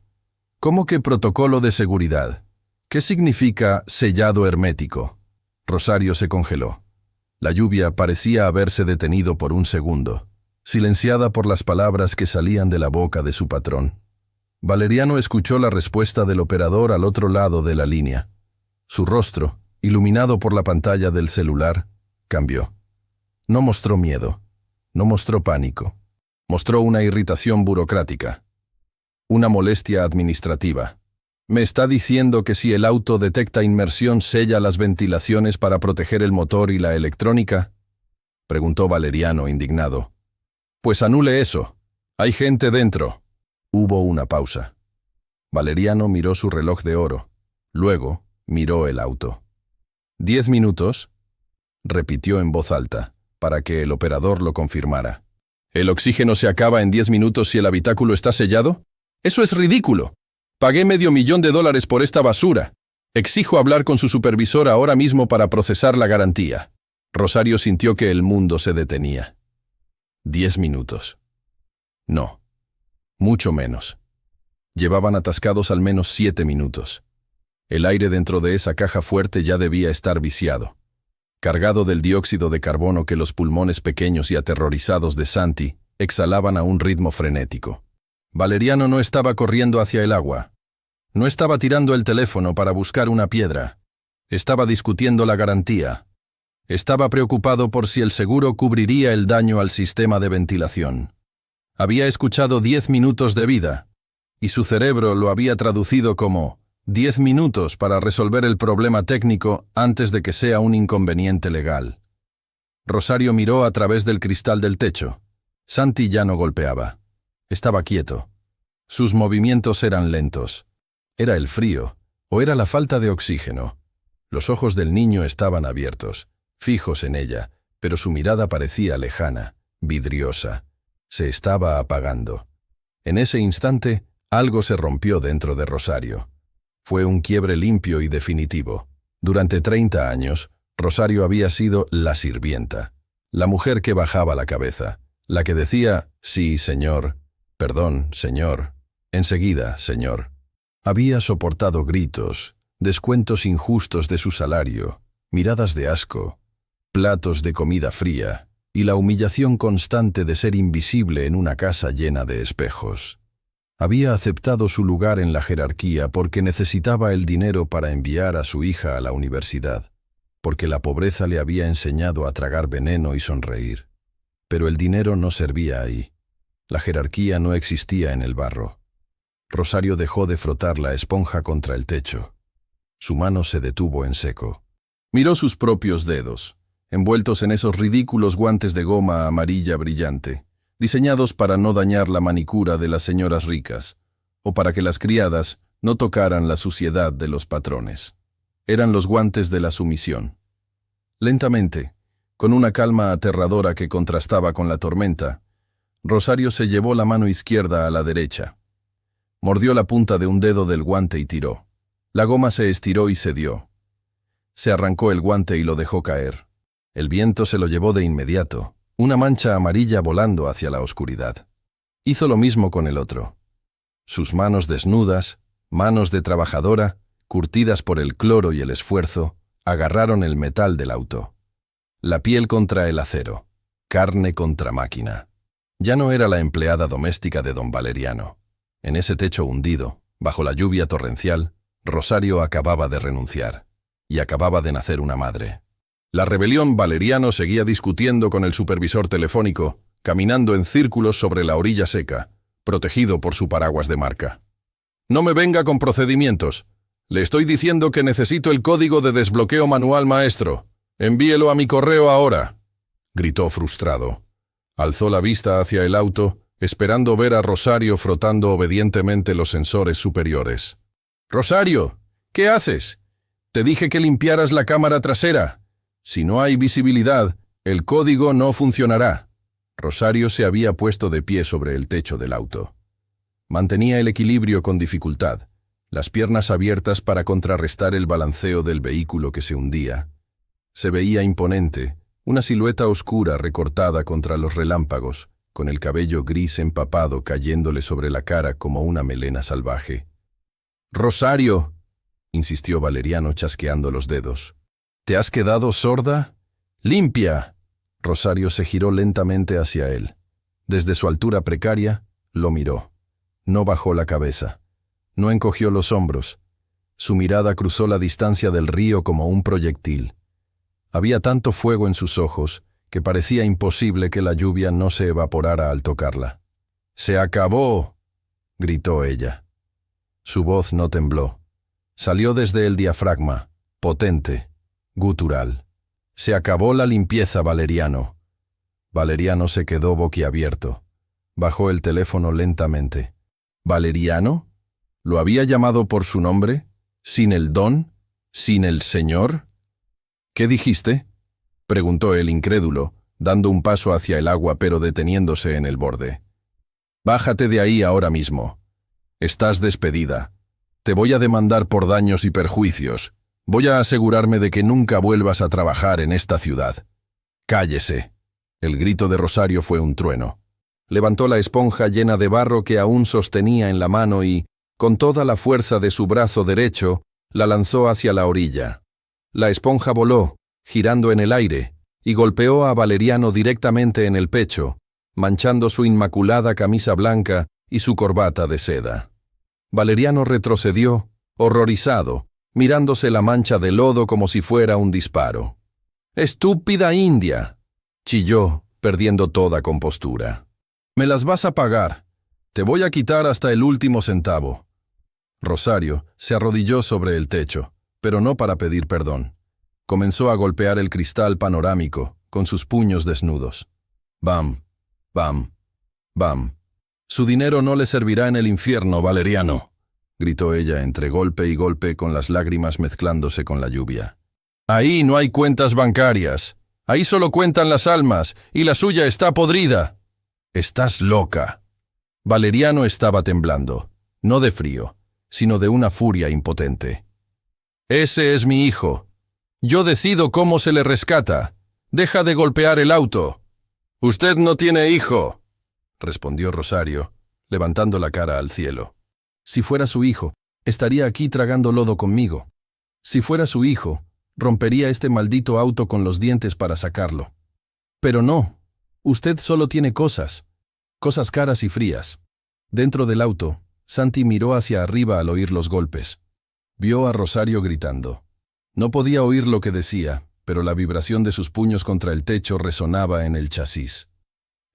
«¿Cómo que protocolo de seguridad? ¿Qué significa sellado hermético?». Rosario se congeló. La lluvia parecía haberse detenido por un segundo, silenciada por las palabras que salían de la boca de su patrón. Valeriano escuchó la respuesta del operador al otro lado de la línea. Su rostro, iluminado por la pantalla del celular, cambió. No mostró miedo, no mostró pánico, mostró una irritación burocrática, una molestia administrativa. ¿Me está diciendo que si el auto detecta inmersión sella las ventilaciones para proteger el motor y la electrónica?, preguntó Valeriano indignado. Pues anule eso. Hay gente dentro. Hubo una pausa. Valeriano miró su reloj de oro. Luego miró el auto. «¿10 minutos?» repitió en voz alta, para que el operador lo confirmara. ¿El oxígeno se acaba en 10 minutos si el habitáculo está sellado? ¡Eso es ridículo! Pagué $500,000 por esta basura. Exijo hablar con su supervisor ahora mismo para procesar la garantía. Rosario sintió que el mundo se detenía. 10 minutos. No. Mucho menos. Llevaban atascados al menos 7 minutos. El aire dentro de esa caja fuerte ya debía estar viciado, cargado del dióxido de carbono que los pulmones pequeños y aterrorizados de Santi exhalaban a un ritmo frenético. Valeriano no estaba corriendo hacia el agua. No estaba tirando el teléfono para buscar una piedra. Estaba discutiendo la garantía. Estaba preocupado por si el seguro cubriría el daño al sistema de ventilación. Había escuchado 10 minutos de vida, y su cerebro lo había traducido como 10 minutos para resolver el problema técnico antes de que sea un inconveniente legal. Rosario miró a través del cristal del techo. Santi ya no golpeaba. Estaba quieto. Sus movimientos eran lentos. ¿Era el frío o era la falta de oxígeno? Los ojos del niño estaban abiertos, fijos en ella, pero su mirada parecía lejana, vidriosa. Se estaba apagando. En ese instante, algo se rompió dentro de Rosario. Fue un quiebre limpio y definitivo. Durante 30 años, Rosario había sido la sirvienta, la mujer que bajaba la cabeza, la que decía, sí, señor, perdón, señor, enseguida, señor. Había soportado gritos, descuentos injustos de su salario, miradas de asco, platos de comida fría y la humillación constante de ser invisible en una casa llena de espejos. Había aceptado su lugar en la jerarquía porque necesitaba el dinero para enviar a su hija a la universidad, porque la pobreza le había enseñado a tragar veneno y sonreír. Pero el dinero no servía ahí. La jerarquía no existía en el barro. Rosario dejó de frotar la esponja contra el techo. Su mano se detuvo en seco. Miró sus propios dedos, envueltos en esos ridículos guantes de goma amarilla brillante, diseñados para no dañar la manicura de las señoras ricas, o para que las criadas no tocaran la suciedad de los patrones. Eran los guantes de la sumisión. Lentamente, con una calma aterradora que contrastaba con la tormenta, Rosario se llevó la mano izquierda a la derecha. Mordió la punta de un dedo del guante y tiró. La goma se estiró y cedió. Se arrancó el guante y lo dejó caer. El viento se lo llevó de inmediato, una mancha amarilla volando hacia la oscuridad. Hizo lo mismo con el otro. Sus manos desnudas, manos de trabajadora, curtidas por el cloro y el esfuerzo, agarraron el metal del auto. La piel contra el acero, carne contra máquina. Ya no era la empleada doméstica de don Valeriano. En ese techo hundido, bajo la lluvia torrencial, Rosario acababa de renunciar, y acababa de nacer una madre. La rebelión Valeriano seguía discutiendo con el supervisor telefónico, caminando en círculos sobre la orilla seca, protegido por su paraguas de marca. «No me venga con procedimientos. Le estoy diciendo que necesito el código de desbloqueo manual, maestro. Envíelo a mi correo ahora», gritó frustrado. Alzó la vista hacia el auto, esperando ver a Rosario frotando obedientemente los sensores superiores. «Rosario, ¿qué haces? Te dije que limpiaras la cámara trasera. Si no hay visibilidad, el código no funcionará». Rosario se había puesto de pie sobre el techo del auto. Mantenía el equilibrio con dificultad, las piernas abiertas para contrarrestar el balanceo del vehículo que se hundía. Se veía imponente, una silueta oscura recortada contra los relámpagos, con el cabello gris empapado cayéndole sobre la cara como una melena salvaje. «Rosario», insistió Valeriano chasqueando los dedos. «¿Te has quedado sorda? ¡Limpia!». Rosario se giró lentamente hacia él. Desde su altura precaria, lo miró. No bajó la cabeza. No encogió los hombros. Su mirada cruzó la distancia del río como un proyectil. Había tanto fuego en sus ojos que parecía imposible que la lluvia no se evaporara al tocarla. «¡Se acabó!», gritó ella. Su voz no tembló. Salió desde el diafragma, potente, gutural. «Se acabó la limpieza, Valeriano». Valeriano se quedó boquiabierto. Bajó el teléfono lentamente. «¿Valeriano? ¿Lo había llamado por su nombre? ¿Sin el don? ¿Sin el señor?» «¿Qué dijiste?», preguntó el incrédulo, dando un paso hacia el agua pero deteniéndose en el borde. «Bájate de ahí ahora mismo. Estás despedida. Te voy a demandar por daños y perjuicios. Voy a asegurarme de que nunca vuelvas a trabajar en esta ciudad». «Cállese». El grito de Rosario fue un trueno. Levantó la esponja llena de barro que aún sostenía en la mano y, con toda la fuerza de su brazo derecho, la lanzó hacia la orilla. La esponja voló, girando en el aire, y golpeó a Valeriano directamente en el pecho, manchando su inmaculada camisa blanca y su corbata de seda. Valeriano retrocedió, horrorizado, mirándose la mancha de lodo como si fuera un disparo. «¡Estúpida india!», chilló, perdiendo toda compostura. «Me las vas a pagar. Te voy a quitar hasta el último centavo». Rosario se arrodilló sobre el techo, pero no para pedir perdón. Comenzó a golpear el cristal panorámico con sus puños desnudos. «Bam, bam, bam». «Su dinero no le servirá en el infierno, Valeriano», gritó ella entre golpe y golpe con las lágrimas mezclándose con la lluvia. «Ahí no hay cuentas bancarias. Ahí solo cuentan las almas, y la suya está podrida». «Estás loca». Valeriano estaba temblando, no de frío, sino de una furia impotente. «Ese es mi hijo. Yo decido cómo se le rescata. Deja de golpear el auto». «Usted no tiene hijo», respondió Rosario, levantando la cara al cielo. «Si fuera su hijo, estaría aquí tragando lodo conmigo. Si fuera su hijo, rompería este maldito auto con los dientes para sacarlo. Pero no, usted solo tiene cosas caras y frías». Dentro del auto, Santi miró hacia arriba al oír los golpes. Vio a Rosario gritando. No podía oír lo que decía, pero la vibración de sus puños contra el techo resonaba en el chasis.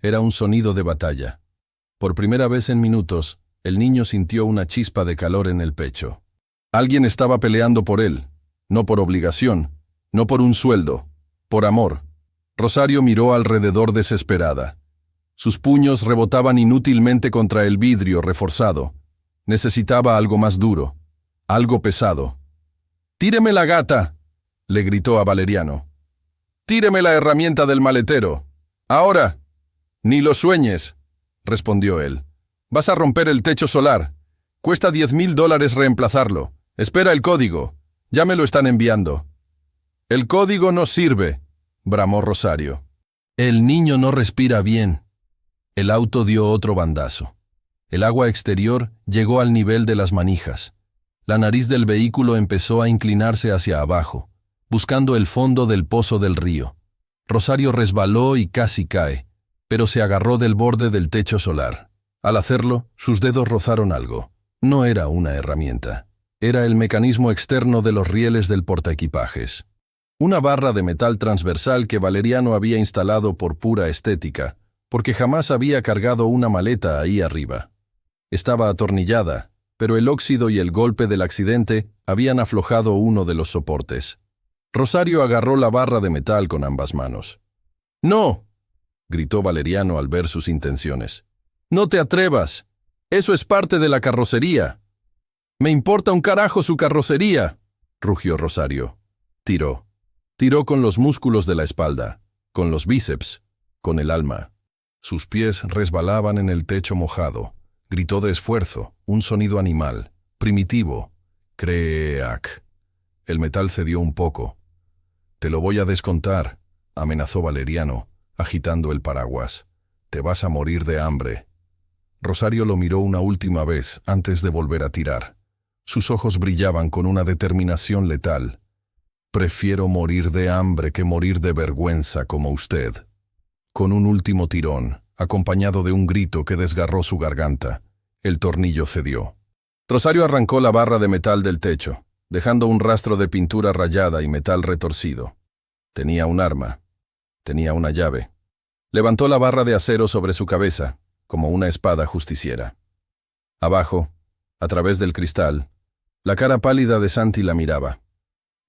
Era un sonido de batalla. Por primera vez en minutos, el niño sintió una chispa de calor en el pecho. Alguien estaba peleando por él, no por obligación, no por un sueldo, por amor. Rosario miró alrededor desesperada. Sus puños rebotaban inútilmente contra el vidrio reforzado. Necesitaba algo más duro, algo pesado. «¡Tíreme la gata!», le gritó a Valeriano. «¡Tíreme la herramienta del maletero! ¡Ahora!». «Ni lo sueñes», respondió él. «Vas a romper el techo solar. Cuesta $10,000 reemplazarlo. Espera el código. Ya me lo están enviando». «El código no sirve», bramó Rosario. «El niño no respira bien». El auto dio otro bandazo. El agua exterior llegó al nivel de las manijas. La nariz del vehículo empezó a inclinarse hacia abajo, buscando el fondo del pozo del río. Rosario resbaló y casi cae, pero se agarró del borde del techo solar. Al hacerlo, sus dedos rozaron algo. No era una herramienta. Era el mecanismo externo de los rieles del portaequipajes. Una barra de metal transversal que Valeriano había instalado por pura estética, porque jamás había cargado una maleta ahí arriba. Estaba atornillada, pero el óxido y el golpe del accidente habían aflojado uno de los soportes. Rosario agarró la barra de metal con ambas manos. «¡No!», gritó Valeriano al ver sus intenciones. «¡No te atrevas! Eso es parte de la carrocería». «Me importa un carajo su carrocería», rugió Rosario. Tiró. Tiró con los músculos de la espalda, con los bíceps, con el alma. Sus pies resbalaban en el techo mojado. Gritó de esfuerzo, un sonido animal, primitivo. «Creac». El metal cedió un poco. «Te lo voy a descontar», amenazó Valeriano, agitando el paraguas. «Te vas a morir de hambre». Rosario lo miró una última vez antes de volver a tirar. Sus ojos brillaban con una determinación letal. «Prefiero morir de hambre que morir de vergüenza como usted». Con un último tirón, acompañado de un grito que desgarró su garganta, el tornillo cedió. Rosario arrancó la barra de metal del techo, dejando un rastro de pintura rayada y metal retorcido. Tenía un arma. Tenía una llave. Levantó la barra de acero sobre su cabeza, como una espada justiciera. Abajo, a través del cristal, la cara pálida de Santi la miraba.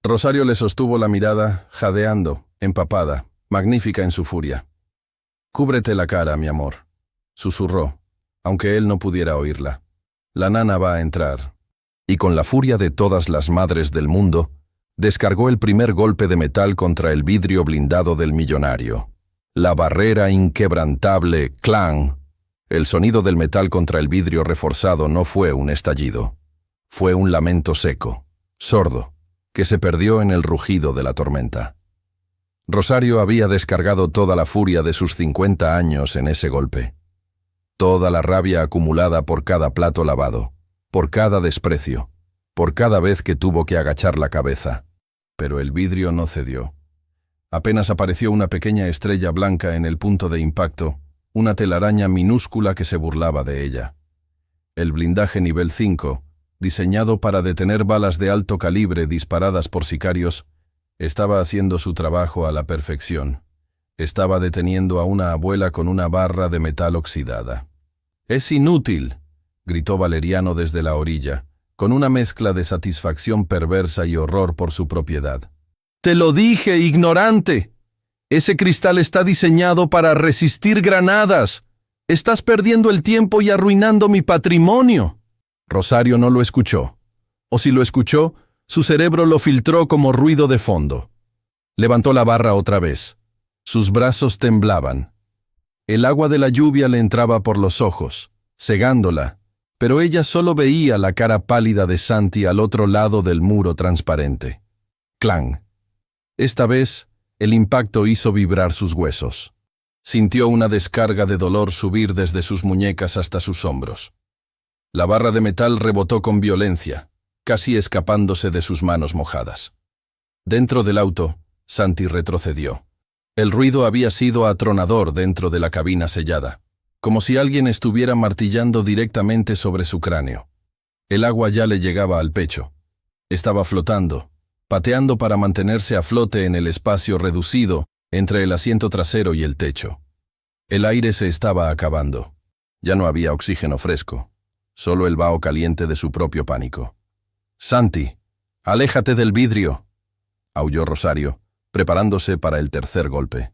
Rosario le sostuvo la mirada, jadeando, empapada, magnífica en su furia. «Cúbrete la cara, mi amor», susurró, aunque él no pudiera oírla. «La nana va a entrar». Y con la furia de todas las madres del mundo, descargó el primer golpe de metal contra el vidrio blindado del millonario. La barrera inquebrantable, ¡clang! El sonido del metal contra el vidrio reforzado no fue un estallido. Fue un lamento seco, sordo, que se perdió en el rugido de la tormenta. Rosario había descargado toda la furia de sus 50 años en ese golpe. Toda la rabia acumulada por cada plato lavado, por cada desprecio, por cada vez que tuvo que agachar la cabeza. Pero el vidrio no cedió. Apenas apareció una pequeña estrella blanca en el punto de impacto, una telaraña minúscula que se burlaba de ella. El blindaje nivel 5, diseñado para detener balas de alto calibre disparadas por sicarios, estaba haciendo su trabajo a la perfección. Estaba deteniendo a una abuela con una barra de metal oxidada. «Es inútil», gritó Valeriano desde la orilla, con una mezcla de satisfacción perversa y horror por su propiedad. «¡Te lo dije, ignorante! Ese cristal está diseñado para resistir granadas. Estás perdiendo el tiempo y arruinando mi patrimonio». Rosario no lo escuchó. O si lo escuchó, su cerebro lo filtró como ruido de fondo. Levantó la barra otra vez. Sus brazos temblaban. El agua de la lluvia le entraba por los ojos, cegándola, pero ella solo veía la cara pálida de Santi al otro lado del muro transparente. ¡Clang! Esta vez, el impacto hizo vibrar sus huesos. Sintió una descarga de dolor subir desde sus muñecas hasta sus hombros. La barra de metal rebotó con violencia, casi escapándose de sus manos mojadas. Dentro del auto, Santi retrocedió. El ruido había sido atronador dentro de la cabina sellada, como si alguien estuviera martillando directamente sobre su cráneo. El agua ya le llegaba al pecho. Estaba flotando, pateando para mantenerse a flote en el espacio reducido entre el asiento trasero y el techo. El aire se estaba acabando. Ya no había oxígeno fresco, solo el vaho caliente de su propio pánico. «Santi, aléjate del vidrio», aulló Rosario, preparándose para el tercer golpe.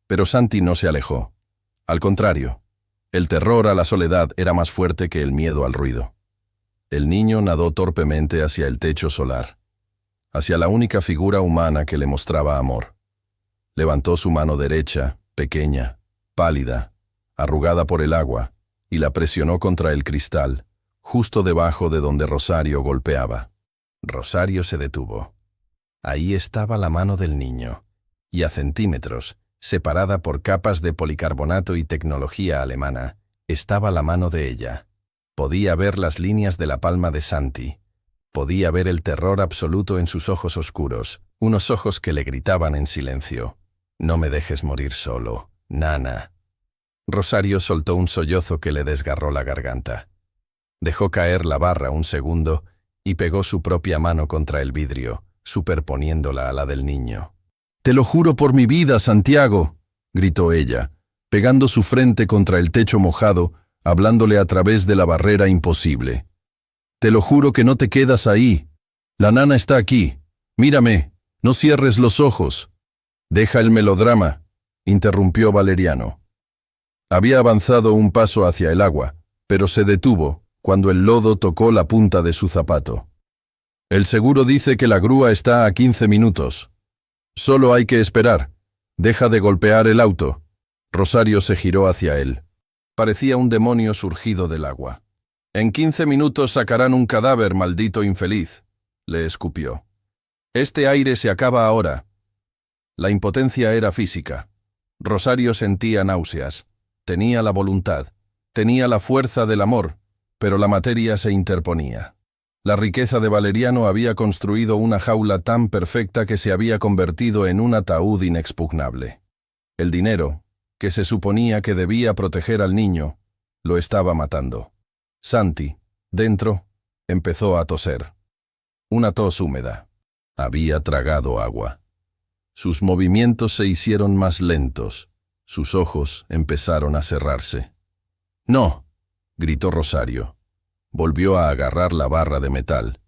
Pero Santi no se alejó. Al contrario, el terror a la soledad era más fuerte que el miedo al ruido. El niño nadó torpemente hacia el techo solar, hacia la única figura humana que le mostraba amor. Levantó su mano derecha, pequeña, pálida, arrugada por el agua, y la presionó contra el cristal, justo debajo de donde Rosario golpeaba. Rosario se detuvo. Ahí estaba la mano del niño, y a centímetros, separada por capas de policarbonato y tecnología alemana, estaba la mano de ella. Podía ver las líneas de la palma de Santi. Podía ver el terror absoluto en sus ojos oscuros, unos ojos que le gritaban en silencio. «No me dejes morir solo, nana». Rosario soltó un sollozo que le desgarró la garganta. Dejó caer la barra un segundo y pegó su propia mano contra el vidrio, superponiéndola a la del niño. «Te lo juro por mi vida, Santiago», gritó ella, pegando su frente contra el techo mojado hablándole a través de la barrera imposible. «Te lo juro que no te quedas ahí. La nana está aquí. Mírame, no cierres los ojos». «Deja el melodrama», interrumpió Valeriano. Había avanzado un paso hacia el agua, pero se detuvo cuando el lodo tocó la punta de su zapato. «El seguro dice que la grúa está a 15 minutos. Solo hay que esperar. Deja de golpear el auto». Rosario se giró hacia él. Parecía un demonio surgido del agua. «En 15 minutos sacarán un cadáver, maldito infeliz», le escupió. «Este aire se acaba ahora». La impotencia era física. Rosario sentía náuseas. Tenía la voluntad. Tenía la fuerza del amor, pero la materia se interponía. La riqueza de Valeriano había construido una jaula tan perfecta que se había convertido en un ataúd inexpugnable. El dinero, que se suponía que debía proteger al niño, lo estaba matando. Santi, dentro, empezó a toser. Una tos húmeda. Había tragado agua. Sus movimientos se hicieron más lentos. Sus ojos empezaron a cerrarse. «No», gritó Rosario. Volvió a agarrar la barra de metal.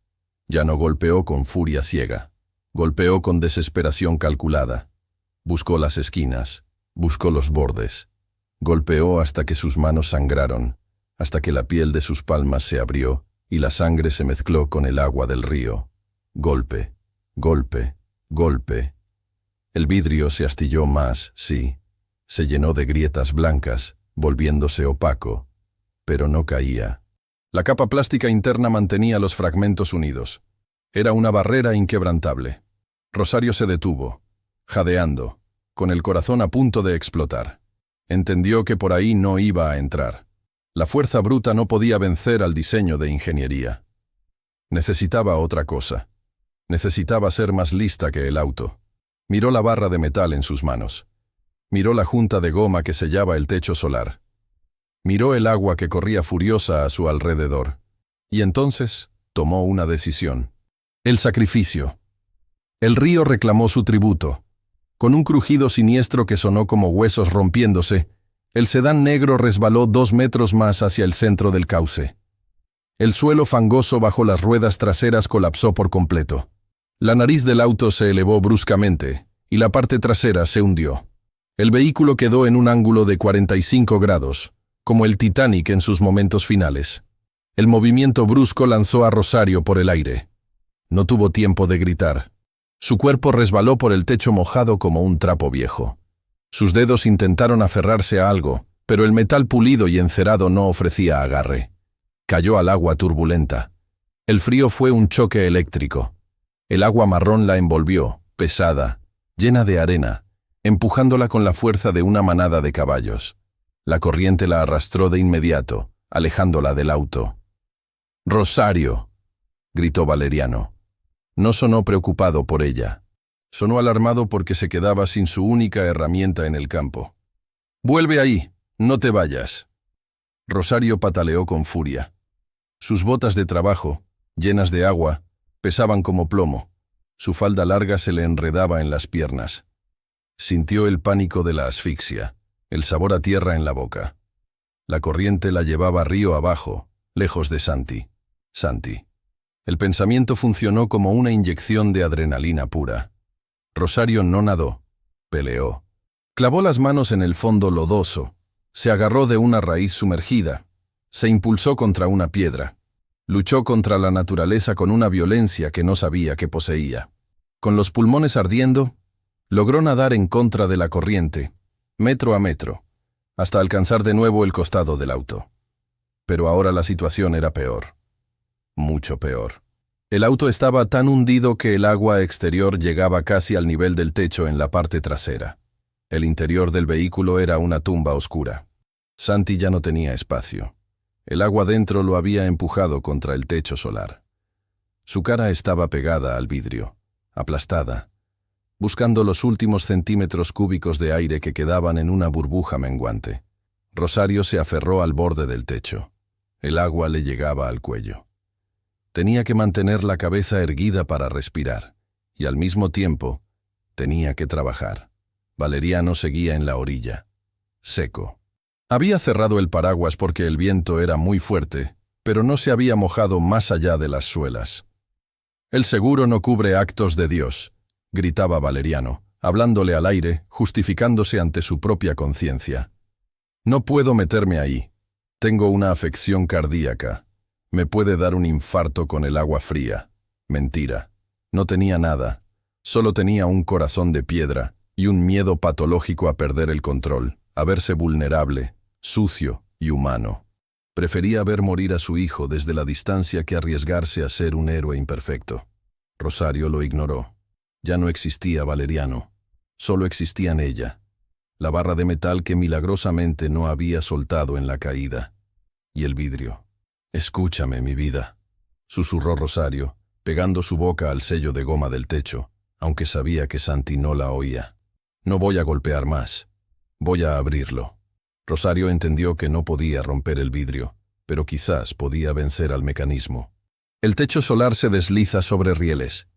Ya no golpeó con furia ciega. Golpeó con desesperación calculada. Buscó las esquinas. Buscó los bordes. Golpeó hasta que sus manos sangraron, hasta que la piel de sus palmas se abrió y la sangre se mezcló con el agua del río. Golpe, golpe, golpe. El vidrio se astilló más, sí. Se llenó de grietas blancas, volviéndose opaco, pero no caía. La capa plástica interna mantenía los fragmentos unidos. Era una barrera inquebrantable. Rosario se detuvo, jadeando, con el corazón a punto de explotar. Entendió que por ahí no iba a entrar. La fuerza bruta no podía vencer al diseño de ingeniería. Necesitaba otra cosa. Necesitaba ser más lista que el auto. Miró la barra de metal en sus manos. Miró la junta de goma que sellaba el techo solar. Miró el agua que corría furiosa a su alrededor. Y entonces tomó una decisión. El sacrificio. El río reclamó su tributo. Con un crujido siniestro que sonó como huesos rompiéndose, el sedán negro resbaló 2 metros más hacia el centro del cauce. El suelo fangoso bajo las ruedas traseras colapsó por completo. La nariz del auto se elevó bruscamente, y la parte trasera se hundió. El vehículo quedó en un ángulo de 45 grados, como el Titanic en sus momentos finales. El movimiento brusco lanzó a Rosario por el aire. No tuvo tiempo de gritar. Su cuerpo resbaló por el techo mojado como un trapo viejo. Sus dedos intentaron aferrarse a algo, pero el metal pulido y encerado no ofrecía agarre. Cayó al agua turbulenta. El frío fue un choque eléctrico. El agua marrón la envolvió, pesada, llena de arena, empujándola con la fuerza de una manada de caballos. La corriente la arrastró de inmediato, alejándola del auto. «¡Rosario!», gritó Valeriano. No sonó preocupado por ella. Sonó alarmado porque se quedaba sin su única herramienta en el campo. «¡Vuelve ahí! ¡No te vayas!». Rosario pataleó con furia. Sus botas de trabajo, llenas de agua, pesaban como plomo. Su falda larga se le enredaba en las piernas. Sintió el pánico de la asfixia, el sabor a tierra en la boca. La corriente la llevaba río abajo, lejos de Santi. Santi. El pensamiento funcionó como una inyección de adrenalina pura. Rosario no nadó, peleó. Clavó las manos en el fondo lodoso, se agarró de una raíz sumergida, se impulsó contra una piedra. Luchó contra la naturaleza con una violencia que no sabía que poseía. Con los pulmones ardiendo, logró nadar en contra de la corriente, metro a metro, hasta alcanzar de nuevo el costado del auto. Pero ahora la situación era peor. Mucho peor. El auto estaba tan hundido que el agua exterior llegaba casi al nivel del techo en la parte trasera. El interior del vehículo era una tumba oscura. Santi ya no tenía espacio. El agua dentro lo había empujado contra el techo solar. Su cara estaba pegada al vidrio, aplastada, buscando los últimos centímetros cúbicos de aire que quedaban en una burbuja menguante. Rosario se aferró al borde del techo. El agua le llegaba al cuello. Tenía que mantener la cabeza erguida para respirar, y al mismo tiempo tenía que trabajar. Valeriano seguía en la orilla, seco, Había cerrado el paraguas porque el viento era muy fuerte, pero no se había mojado más allá de las suelas. «El seguro no cubre actos de Dios», gritaba Valeriano, hablándole al aire, justificándose ante su propia conciencia. «No puedo meterme ahí. Tengo una afección cardíaca. Me puede dar un infarto con el agua fría». Mentira. No tenía nada. Solo tenía un corazón de piedra y un miedo patológico a perder el control, a verse vulnerable, sucio y humano. Prefería ver morir a su hijo desde la distancia que arriesgarse a ser un héroe imperfecto. Rosario lo ignoró. Ya no existía Valeriano. Solo existían ella, la barra de metal que milagrosamente no había soltado en la caída, y el vidrio. «Escúchame, mi vida», susurró Rosario, pegando su boca al sello de goma del techo, aunque sabía que Santi no la oía. «No voy a golpear más. Voy a abrirlo». Rosario entendió que no podía romper el vidrio, pero quizás podía vencer al mecanismo. El techo solar se desliza sobre rieles.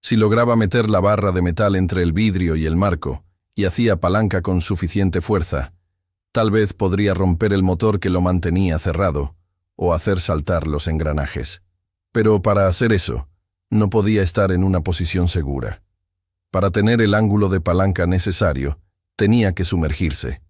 Si lograba meter la barra de metal entre el vidrio y el marco, y hacía palanca con suficiente fuerza, tal vez podría romper el motor que lo mantenía cerrado, o hacer saltar los engranajes. Pero para hacer eso, no podía estar en una posición segura. Para tener el ángulo de palanca necesario, tenía que sumergirse.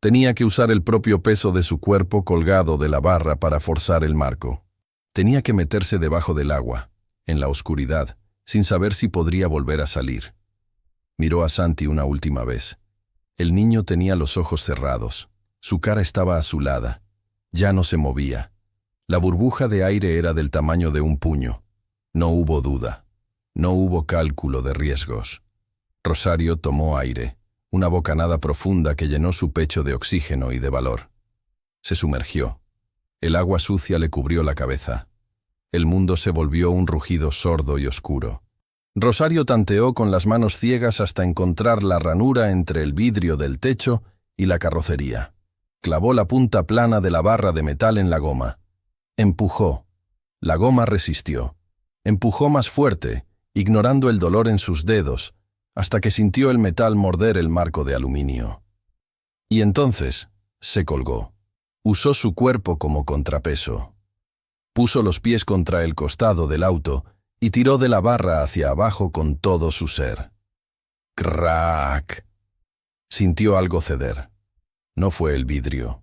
Tenía que usar el propio peso de su cuerpo colgado de la barra para forzar el marco. Tenía que meterse debajo del agua, en la oscuridad, sin saber si podría volver a salir. Miró a Santi una última vez. El niño tenía los ojos cerrados. Su cara estaba azulada. Ya no se movía. La burbuja de aire era del tamaño de un puño. No hubo duda. No hubo cálculo de riesgos. Rosario tomó aire, una bocanada profunda que llenó su pecho de oxígeno y de valor. Se sumergió. El agua sucia le cubrió la cabeza. El mundo se volvió un rugido sordo y oscuro. Rosario tanteó con las manos ciegas hasta encontrar la ranura entre el vidrio del techo y la carrocería. Clavó la punta plana de la barra de metal en la goma. Empujó. La goma resistió. Empujó más fuerte, ignorando el dolor en sus dedos, hasta que sintió el metal morder el marco de aluminio. Y entonces se colgó. Usó su cuerpo como contrapeso. Puso los pies contra el costado del auto y tiró de la barra hacia abajo con todo su ser. ¡Crack! Sintió algo ceder. No fue el vidrio.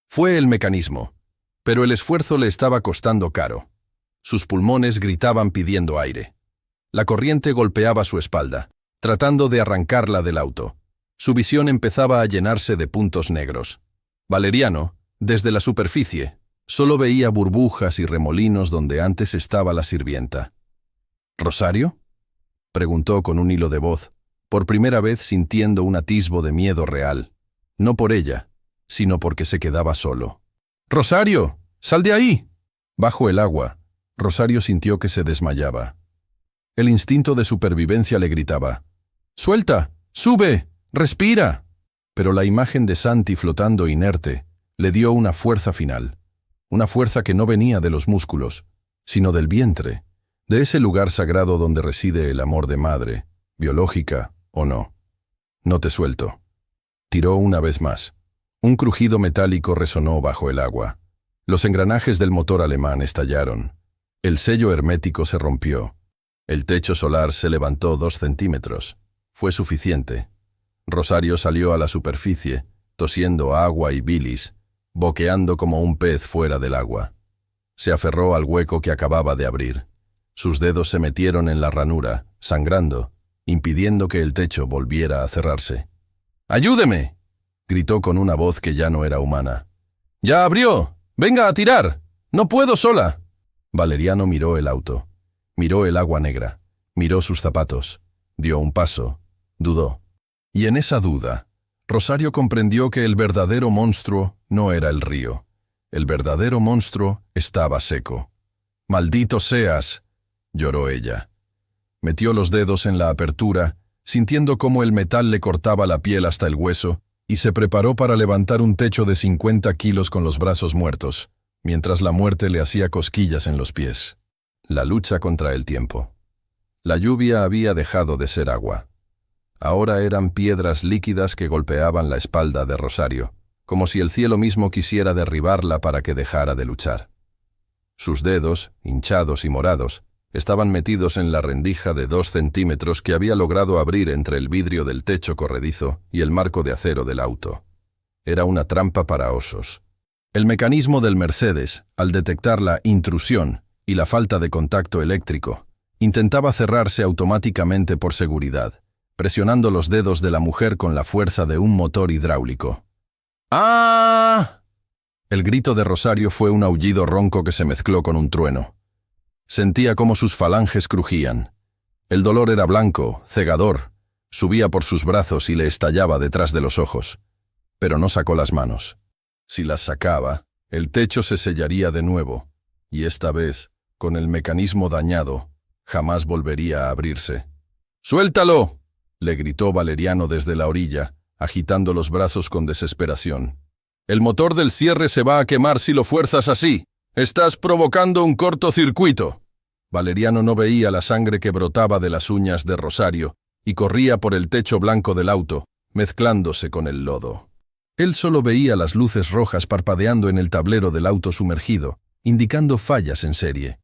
Fue el mecanismo, pero el esfuerzo le estaba costando caro. Sus pulmones gritaban pidiendo aire. La corriente golpeaba su espalda, tratando de arrancarla del auto. Su visión empezaba a llenarse de puntos negros. Valeriano, desde la superficie, solo veía burbujas y remolinos donde antes estaba la sirvienta. ¿Rosario?, preguntó con un hilo de voz, por primera vez sintiendo un atisbo de miedo real, no por ella, sino porque se quedaba solo. «¡Rosario! ¡Sal de ahí!». Bajo el agua, Rosario sintió que se desmayaba. El instinto de supervivencia le gritaba: «¡Suelta! ¡Sube! ¡Respira!». Pero la imagen de Santi flotando inerte le dio una fuerza final, una fuerza que no venía de los músculos, sino del vientre, de ese lugar sagrado donde reside el amor de madre, biológica o no. «No te suelto». Tiró una vez más. Un crujido metálico resonó bajo el agua. Los engranajes del motor alemán estallaron. El sello hermético se rompió. El techo solar se levantó 2 centímetros. Fue suficiente. Rosario salió a la superficie, tosiendo agua y bilis, boqueando como un pez fuera del agua. Se aferró al hueco que acababa de abrir. Sus dedos se metieron en la ranura, sangrando, impidiendo que el techo volviera a cerrarse. «¡Ayúdeme!», gritó con una voz que ya no era humana. «¡Ya abrió! ¡Venga a tirar! ¡No puedo sola!». Valeriano miró el auto, miró el agua negra, miró sus zapatos, dio un paso, dudó. Y en esa duda, Rosario comprendió que el verdadero monstruo no era el río. El verdadero monstruo estaba seco. «¡Maldito seas!», lloró ella. Metió los dedos en la apertura, sintiendo cómo el metal le cortaba la piel hasta el hueso, y se preparó para levantar un techo de 50 kilos con los brazos muertos, mientras la muerte le hacía cosquillas en los pies. La lucha contra el tiempo. La lluvia había dejado de ser agua. Ahora eran piedras líquidas que golpeaban la espalda de Rosario, como si el cielo mismo quisiera derribarla para que dejara de luchar. Sus dedos, hinchados y morados, estaban metidos en la rendija de 2 centímetros que había logrado abrir entre el vidrio del techo corredizo y el marco de acero del auto. Era una trampa para osos. El mecanismo del Mercedes, al detectar la intrusión y la falta de contacto eléctrico, intentaba cerrarse automáticamente por seguridad, presionando los dedos de la mujer con la fuerza de un motor hidráulico. ¡Ah! El grito de Rosario fue un aullido ronco que se mezcló con un trueno. Sentía cómo sus falanges crujían. El dolor era blanco, cegador, subía por sus brazos y le estallaba detrás de los ojos. Pero no sacó las manos. Si las sacaba, el techo se sellaría de nuevo, y esta vez, con el mecanismo dañado, jamás volvería a abrirse. ¡Suéltalo!, le gritó Valeriano desde la orilla, agitando los brazos con desesperación. «El motor del cierre se va a quemar si lo fuerzas así. Estás provocando un cortocircuito». Valeriano no veía la sangre que brotaba de las uñas de Rosario y corría por el techo blanco del auto, mezclándose con el lodo. Él solo veía las luces rojas parpadeando en el tablero del auto sumergido, indicando fallas en serie.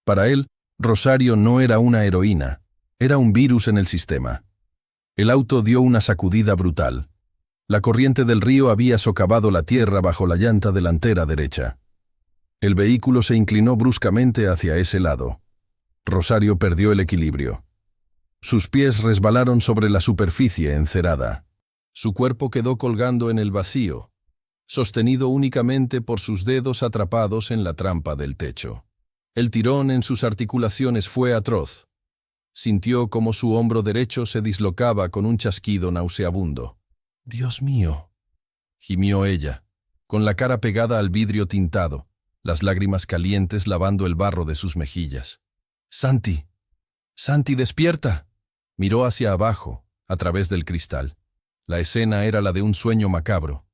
Para él, Rosario no era una heroína, era un virus en el sistema. El auto dio una sacudida brutal. La corriente del río había socavado la tierra bajo la llanta delantera derecha. El vehículo se inclinó bruscamente hacia ese lado. Rosario perdió el equilibrio. Sus pies resbalaron sobre la superficie encerada. Su cuerpo quedó colgando en el vacío, sostenido únicamente por sus dedos atrapados en la trampa del techo. El tirón en sus articulaciones fue atroz. Sintió como su hombro derecho se dislocaba con un chasquido nauseabundo. «Dios mío», gimió ella, con la cara pegada al vidrio tintado, las lágrimas calientes lavando el barro de sus mejillas. «Santi, Santi, despierta». Miró hacia abajo, a través del cristal. La escena era la de un sueño macabro.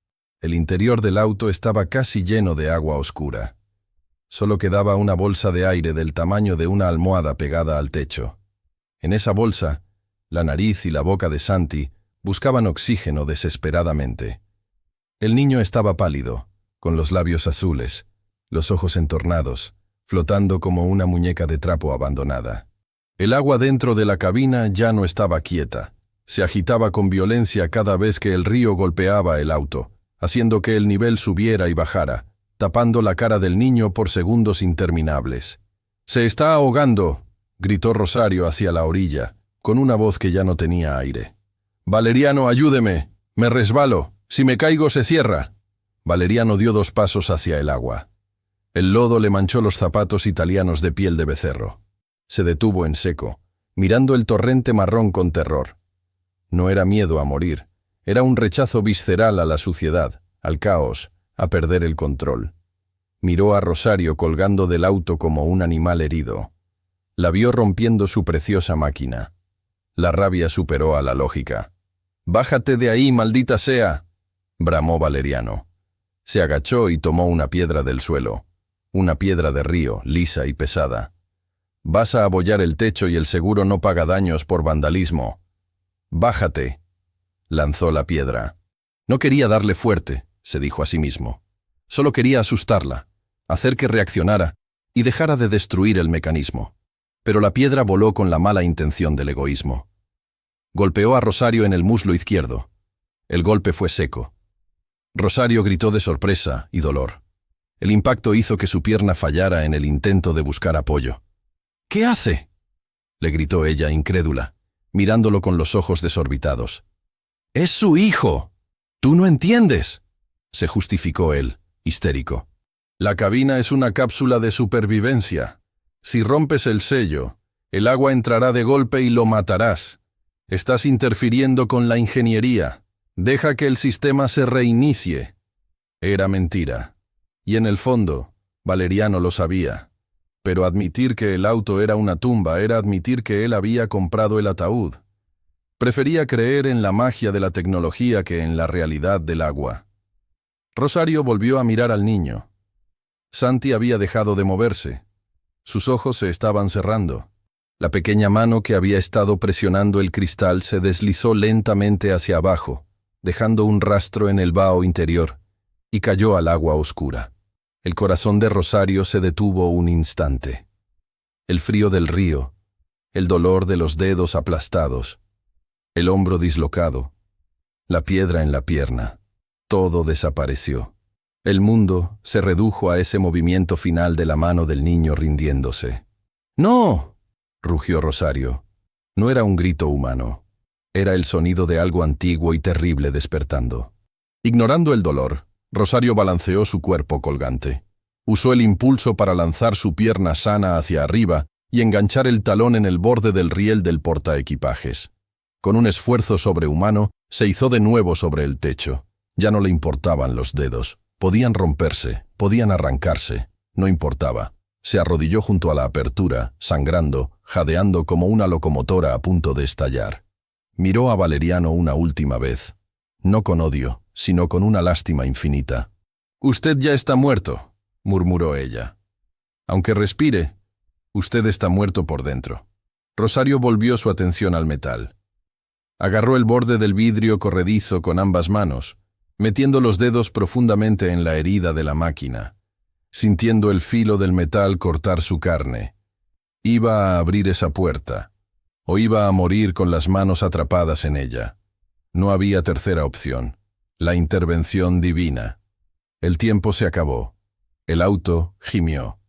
El interior del auto estaba casi lleno de agua oscura. Solo quedaba una bolsa de aire del tamaño de una almohada pegada al techo. En esa bolsa, la nariz y la boca de Santi buscaban oxígeno desesperadamente. El niño estaba pálido, con los labios azules, los ojos entornados, flotando como una muñeca de trapo abandonada. El agua dentro de la cabina ya no estaba quieta. Se agitaba con violencia cada vez que el río golpeaba el auto, haciendo que el nivel subiera y bajara, tapando la cara del niño por segundos interminables. «Se está ahogando», gritó Rosario hacia la orilla, con una voz que ya no tenía aire. «Valeriano, ayúdeme. Me resbalo. Si me caigo se cierra». Valeriano dio 2 pasos hacia el agua. El lodo le manchó los zapatos italianos de piel de becerro. Se detuvo en seco, mirando el torrente marrón con terror. No era miedo a morir, era un rechazo visceral a la suciedad, al caos, a perder el control. Miró a Rosario colgando del auto como un animal herido. La vio rompiendo su preciosa máquina. La rabia superó a la lógica. «¡Bájate de ahí, maldita sea!», bramó Valeriano. Se agachó y tomó una piedra del suelo, una piedra de río, lisa y pesada. «Vas a abollar el techo y el seguro no paga daños por vandalismo». «Bájate», lanzó la piedra. No quería darle fuerte, se dijo a sí mismo. Solo quería asustarla, hacer que reaccionara y dejara de destruir el mecanismo. Pero la piedra voló con la mala intención del egoísmo. Golpeó a Rosario en el muslo izquierdo. El golpe fue seco. Rosario gritó de sorpresa y dolor. El impacto hizo que su pierna fallara en el intento de buscar apoyo. «¿Qué hace?», le gritó ella incrédula, mirándolo con los ojos desorbitados. «Es su hijo. Tú no entiendes», se justificó él, histérico. «La cabina es una cápsula de supervivencia. Si rompes el sello, el agua entrará de golpe y lo matarás. Estás interfiriendo con la ingeniería. Deja que el sistema se reinicie». Era mentira. Y en el fondo, Valeriano lo sabía. Pero admitir que el auto era una tumba era admitir que él había comprado el ataúd. Prefería creer en la magia de la tecnología que en la realidad del agua. Rosario volvió a mirar al niño. Santi había dejado de moverse. Sus ojos se estaban cerrando. La pequeña mano que había estado presionando el cristal se deslizó lentamente hacia abajo, dejando un rastro en el vaho interior, y cayó al agua oscura. El corazón de Rosario se detuvo un instante. El frío del río, el dolor de los dedos aplastados, el hombro dislocado, la piedra en la pierna, todo desapareció. El mundo se redujo a ese movimiento final de la mano del niño rindiéndose. ¡No!, rugió Rosario. No era un grito humano. Era el sonido de algo antiguo y terrible despertando. Ignorando el dolor, Rosario balanceó su cuerpo colgante. Usó el impulso para lanzar su pierna sana hacia arriba y enganchar el talón en el borde del riel del portaequipajes. Con un esfuerzo sobrehumano, se izó de nuevo sobre el techo. Ya no le importaban los dedos. Podían romperse, podían arrancarse. No importaba. Se arrodilló junto a la apertura, sangrando, jadeando como una locomotora a punto de estallar. Miró a Valeriano una última vez. No con odio, sino con una lástima infinita. «Usted ya está muerto», murmuró ella. «Aunque respire, usted está muerto por dentro». Rosario volvió su atención al metal. Agarró el borde del vidrio corredizo con ambas manos, metiendo los dedos profundamente en la herida de la máquina, sintiendo el filo del metal cortar su carne. Iba a abrir esa puerta, o iba a morir con las manos atrapadas en ella. No había tercera opción. La intervención divina. El tiempo se acabó. El auto gimió.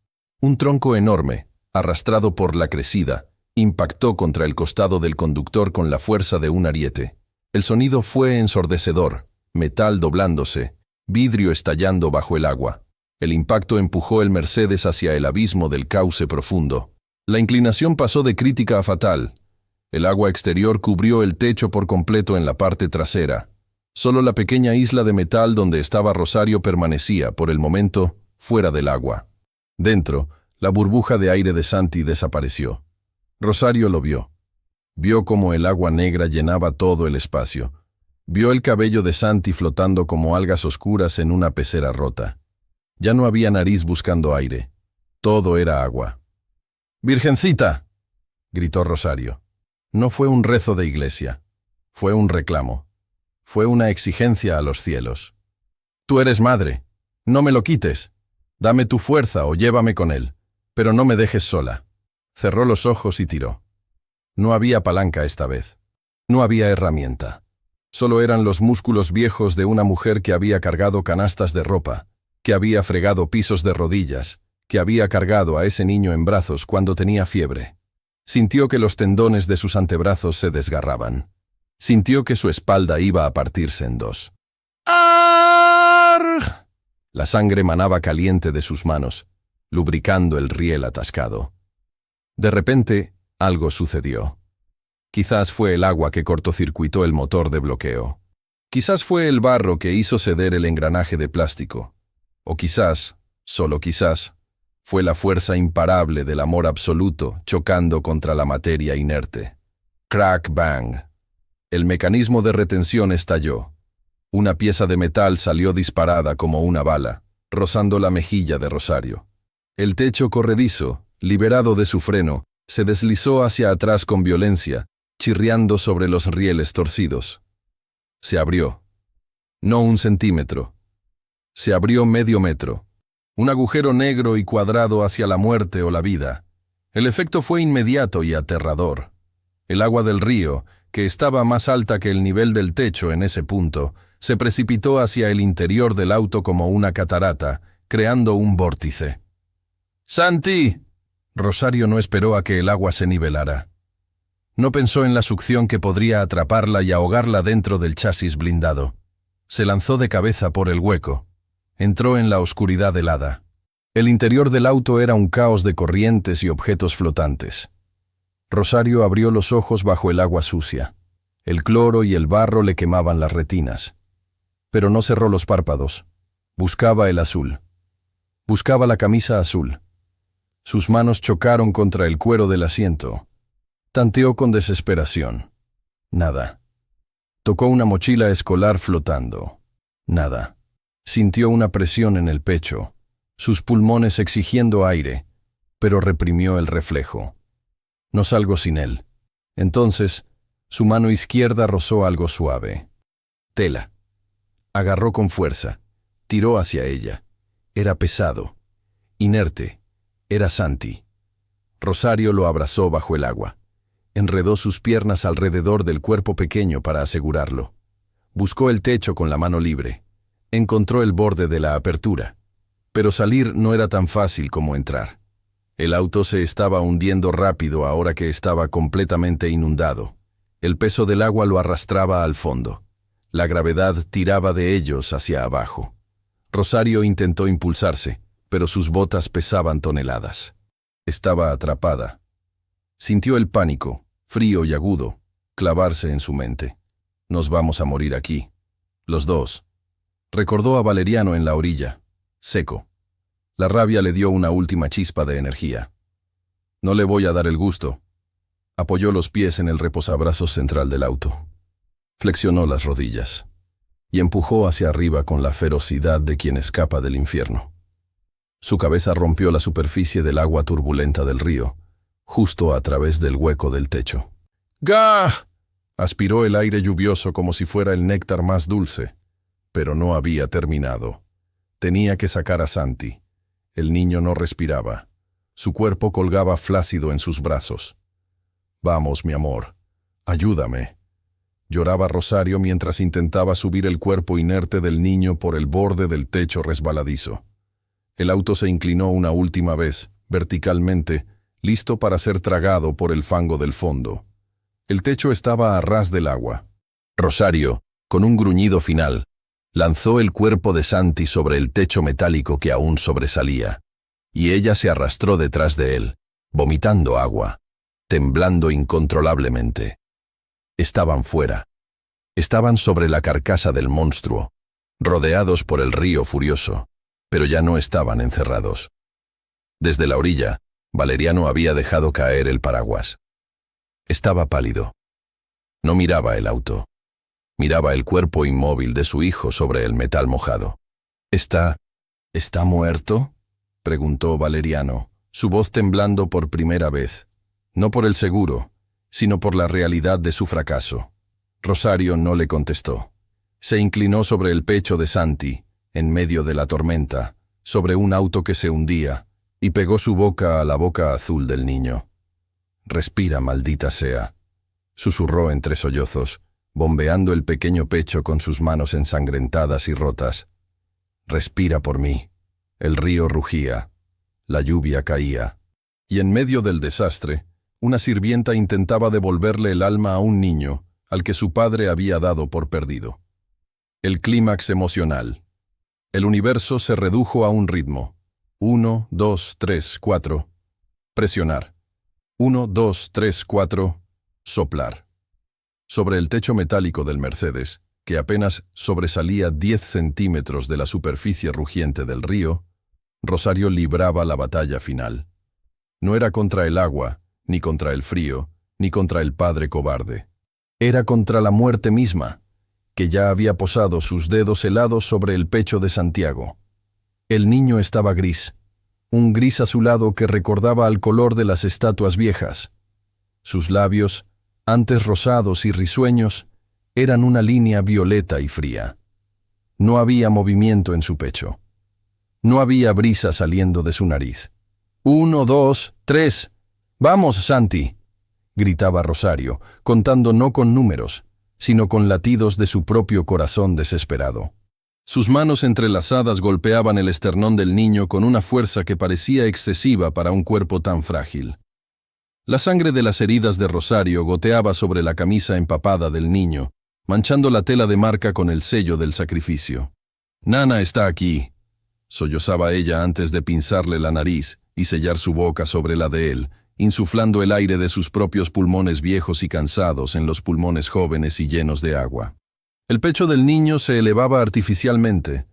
Un tronco enorme, arrastrado por la crecida, impactó contra el costado del conductor con la fuerza de un ariete. El sonido fue ensordecedor, metal doblándose, vidrio estallando bajo el agua. El impacto empujó el Mercedes hacia el abismo del cauce profundo. La inclinación pasó de crítica a fatal. El agua exterior cubrió el techo por completo en la parte trasera. Solo la pequeña isla de metal donde estaba Rosario permanecía, por el momento, fuera del agua. Dentro, la burbuja de aire de Santi desapareció. Rosario lo vio. Vio cómo el agua negra llenaba todo el espacio. Vio el cabello de Santi flotando como algas oscuras en una pecera rota. Ya no había nariz buscando aire. Todo era agua. «¡Virgencita!», gritó Rosario. No fue un rezo de iglesia. Fue un reclamo. Fue una exigencia a los cielos. «Tú eres madre. No me lo quites. Dame tu fuerza o llévame con él. Pero no me dejes sola». Cerró los ojos y tiró. No había palanca esta vez. No había herramienta. Solo eran los músculos viejos de una mujer que había cargado canastas de ropa, que había fregado pisos de rodillas, que había cargado a ese niño en brazos cuando tenía fiebre. Sintió que los tendones de sus antebrazos se desgarraban. Sintió que su espalda iba a partirse en dos. ¡Arg! La sangre manaba caliente de sus manos, lubricando el riel atascado. De repente, algo sucedió. Quizás fue el agua que cortocircuitó el motor de bloqueo. Quizás fue el barro que hizo ceder el engranaje de plástico. O quizás, solo quizás, fue la fuerza imparable del amor absoluto chocando contra la materia inerte. Crack bang. El mecanismo de retención estalló. Una pieza de metal salió disparada como una bala, rozando la mejilla de Rosario. El techo corredizo, liberado de su freno, se deslizó hacia atrás con violencia, chirriando sobre los rieles torcidos. Se abrió. No 1 centímetro. Se abrió medio metro. Un agujero negro y cuadrado hacia la muerte o la vida. El efecto fue inmediato y aterrador. El agua del río, que estaba más alta que el nivel del techo en ese punto, se precipitó hacia el interior del auto como una catarata, creando un vórtice. ¡Santi! Rosario no esperó a que el agua se nivelara. No pensó en la succión que podría atraparla y ahogarla dentro del chasis blindado. Se lanzó de cabeza por el hueco. Entró en la oscuridad helada. El interior del auto era un caos de corrientes y objetos flotantes. Rosario abrió los ojos bajo el agua sucia. El cloro y el barro le quemaban las retinas. Pero no cerró los párpados. Buscaba el azul. Buscaba la camisa azul. Sus manos chocaron contra el cuero del asiento. Tanteó con desesperación. Nada. Tocó una mochila escolar flotando. Nada. Sintió una presión en el pecho, sus pulmones exigiendo aire, pero reprimió el reflejo. No salgo sin él. Entonces, su mano izquierda rozó algo suave. Tela. Agarró con fuerza. Tiró hacia ella. Era pesado, inerte. Era Santi. Rosario lo abrazó bajo el agua. Enredó sus piernas alrededor del cuerpo pequeño para asegurarlo. Buscó el techo con la mano libre. Encontró el borde de la apertura. Pero salir no era tan fácil como entrar. El auto se estaba hundiendo rápido ahora que estaba completamente inundado. El peso del agua lo arrastraba al fondo. La gravedad tiraba de ellos hacia abajo. Rosario intentó impulsarse, pero sus botas pesaban toneladas. Estaba atrapada. Sintió el pánico, frío y agudo, clavarse en su mente. Nos vamos a morir aquí. Los dos. Recordó a Valeriano en la orilla, seco. La rabia le dio una última chispa de energía. No le voy a dar el gusto. Apoyó los pies en el reposabrazos central del auto. Flexionó las rodillas y empujó hacia arriba con la ferocidad de quien escapa del infierno. Su cabeza rompió la superficie del agua turbulenta del río, justo a través del hueco del techo. ¡Gah! Aspiró el aire lluvioso como si fuera el néctar más dulce, pero no había terminado. Tenía que sacar a Santi. El niño no respiraba. Su cuerpo colgaba flácido en sus brazos. «Vamos, mi amor, ayúdame», lloraba Rosario mientras intentaba subir el cuerpo inerte del niño por el borde del techo resbaladizo. El auto se inclinó una última vez, verticalmente, listo para ser tragado por el fango del fondo. El techo estaba a ras del agua. Rosario, con un gruñido final, lanzó el cuerpo de Santi sobre el techo metálico que aún sobresalía, y ella se arrastró detrás de él, vomitando agua, temblando incontrolablemente. Estaban fuera. Estaban sobre la carcasa del monstruo, rodeados por el río furioso, pero ya no estaban encerrados. Desde la orilla, Valeriano había dejado caer el paraguas. Estaba pálido. No miraba el auto. Miraba el cuerpo inmóvil de su hijo sobre el metal mojado. ¿Está muerto?», preguntó Valeriano, su voz temblando por primera vez, no por el seguro, sino por la realidad de su fracaso. Rosario no le contestó. Se inclinó sobre el pecho de Santi, en medio de la tormenta, sobre un auto que se hundía, y pegó su boca a la boca azul del niño. «Respira, maldita sea», susurró entre sollozos, bombeando el pequeño pecho con sus manos ensangrentadas y rotas. «Respira por mí». El río rugía, la lluvia caía, y en medio del desastre, una sirvienta intentaba devolverle el alma a un niño al que su padre había dado por perdido. El clímax emocional. El universo se redujo a un ritmo. 1, 2, 3, 4. Presionar. 1, 2, 3, 4. Soplar. Sobre el techo metálico del Mercedes, que apenas sobresalía 10 centímetros de la superficie rugiente del río, Rosario libraba la batalla final. No era contra el agua, ni contra el frío, ni contra el padre cobarde. Era contra la muerte misma, que ya había posado sus dedos helados sobre el pecho de Santiago. El niño estaba gris, un gris azulado que recordaba al color de las estatuas viejas. Sus labios, antes rosados y risueños, eran una línea violeta y fría. No había movimiento en su pecho. No había brisa saliendo de su nariz. 1, 2, 3. «¡Vamos, Santi!», gritaba Rosario, contando no con números, sino con latidos de su propio corazón desesperado. Sus manos entrelazadas golpeaban el esternón del niño con una fuerza que parecía excesiva para un cuerpo tan frágil. La sangre de las heridas de Rosario goteaba sobre la camisa empapada del niño, manchando la tela de marca con el sello del sacrificio. «Nana está aquí», sollozaba ella antes de pinzarle la nariz y sellar su boca sobre la de él, insuflando el aire de sus propios pulmones viejos y cansados en los pulmones jóvenes y llenos de agua. El pecho del niño se elevaba artificialmente,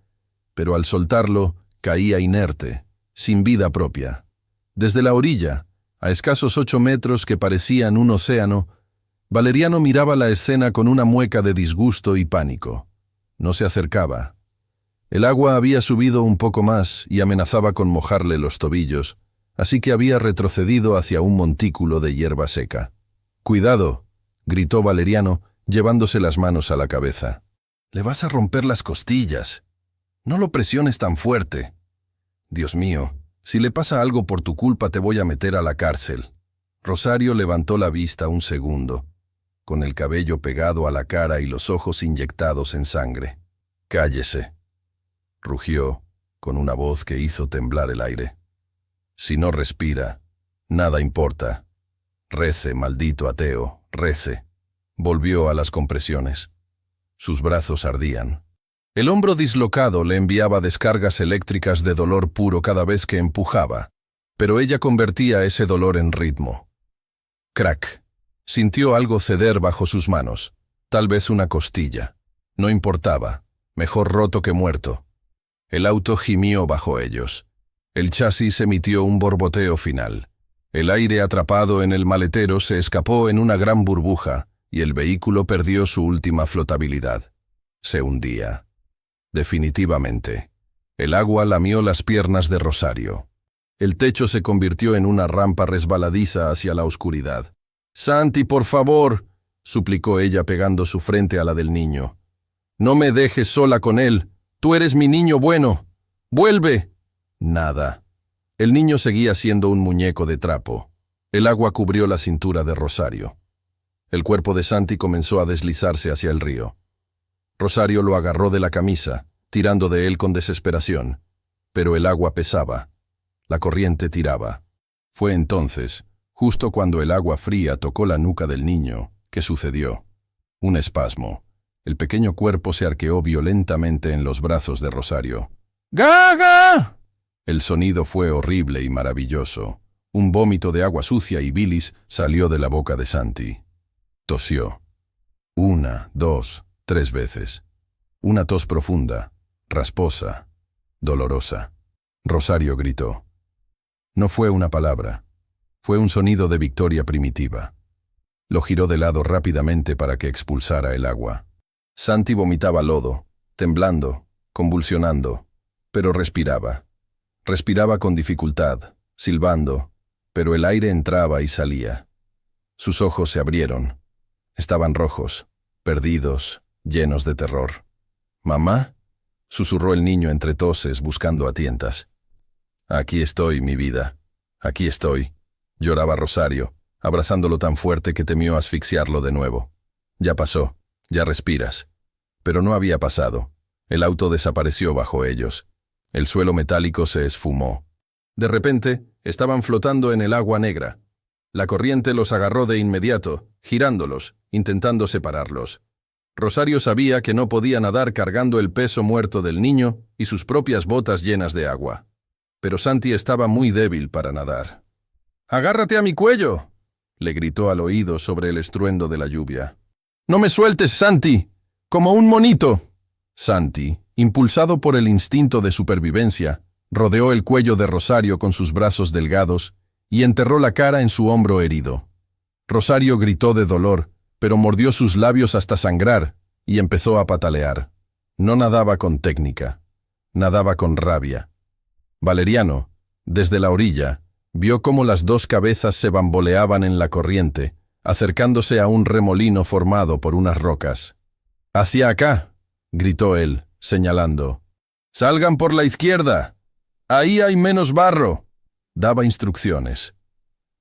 pero al soltarlo caía inerte, sin vida propia. Desde la orilla, a escasos 8 metros que parecían un océano, Valeriano miraba la escena con una mueca de disgusto y pánico. No se acercaba. El agua había subido un poco más y amenazaba con mojarle los tobillos, así que había retrocedido hacia un montículo de hierba seca. «¡Cuidado!», gritó Valeriano, llevándose las manos a la cabeza. «Le vas a romper las costillas». No lo presiones tan fuerte. Dios mío, si le pasa algo por tu culpa te voy a meter a la cárcel. Rosario levantó la vista un segundo, con el cabello pegado a la cara y los ojos inyectados en sangre. «Cállese», rugió, con una voz que hizo temblar el aire. «Si no respira, nada importa. Rece, maldito ateo, rece». Volvió a las compresiones. Sus brazos ardían. El hombro dislocado le enviaba descargas eléctricas de dolor puro cada vez que empujaba, pero ella convertía ese dolor en ritmo. Crack. Sintió algo ceder bajo sus manos, tal vez una costilla. No importaba, mejor roto que muerto. El auto gimió bajo ellos. El chasis emitió un borboteo final. El aire atrapado en el maletero se escapó en una gran burbuja y el vehículo perdió su última flotabilidad. Se hundía. Definitivamente. El agua lamió las piernas de Rosario. El techo se convirtió en una rampa resbaladiza hacia la oscuridad. «Santi, por favor», suplicó ella pegando su frente a la del niño. «No me dejes sola con él. Tú eres mi niño bueno. ¡Vuelve!». Nada. El niño seguía siendo un muñeco de trapo. El agua cubrió la cintura de Rosario. El cuerpo de Santi comenzó a deslizarse hacia el río. Rosario lo agarró de la camisa, tirando de él con desesperación. Pero el agua pesaba. La corriente tiraba. Fue entonces, justo cuando el agua fría tocó la nuca del niño, que sucedió. Un espasmo. El pequeño cuerpo se arqueó violentamente en los brazos de Rosario. «¡Gaga!». El sonido fue horrible y maravilloso. Un vómito de agua sucia y bilis salió de la boca de Santi. Tosió. 1, 2, 3 veces. Una tos profunda, rasposa, dolorosa. Rosario gritó. No fue una palabra. Fue un sonido de victoria primitiva. Lo giró de lado rápidamente para que expulsara el agua. Santi vomitaba lodo, temblando, convulsionando, pero respiraba. Respiraba con dificultad, silbando, pero el aire entraba y salía. Sus ojos se abrieron. Estaban rojos, perdidos, llenos de terror. «¿Mamá?», susurró el niño entre toses, buscando a tientas. «Aquí estoy, mi vida. Aquí estoy», lloraba Rosario, abrazándolo tan fuerte que temió asfixiarlo de nuevo. «Ya pasó, ya respiras». Pero no había pasado. El auto desapareció bajo ellos. El suelo metálico se esfumó. De repente, estaban flotando en el agua negra. La corriente los agarró de inmediato, girándolos, intentando separarlos. Rosario sabía que no podía nadar cargando el peso muerto del niño y sus propias botas llenas de agua. Pero Santi estaba muy débil para nadar. «¡Agárrate a mi cuello!», le gritó al oído sobre el estruendo de la lluvia. «¡No me sueltes, Santi! ¡Como un monito!». Santi, impulsado por el instinto de supervivencia, rodeó el cuello de Rosario con sus brazos delgados y enterró la cara en su hombro herido. Rosario gritó de dolor, pero mordió sus labios hasta sangrar y empezó a patalear. No nadaba con técnica, nadaba con rabia. Valeriano, desde la orilla, vio cómo las dos cabezas se bamboleaban en la corriente, acercándose a un remolino formado por unas rocas. «¡Hacia acá!», gritó él, señalando. «¡Salgan por la izquierda! ¡Ahí hay menos barro!». Daba instrucciones.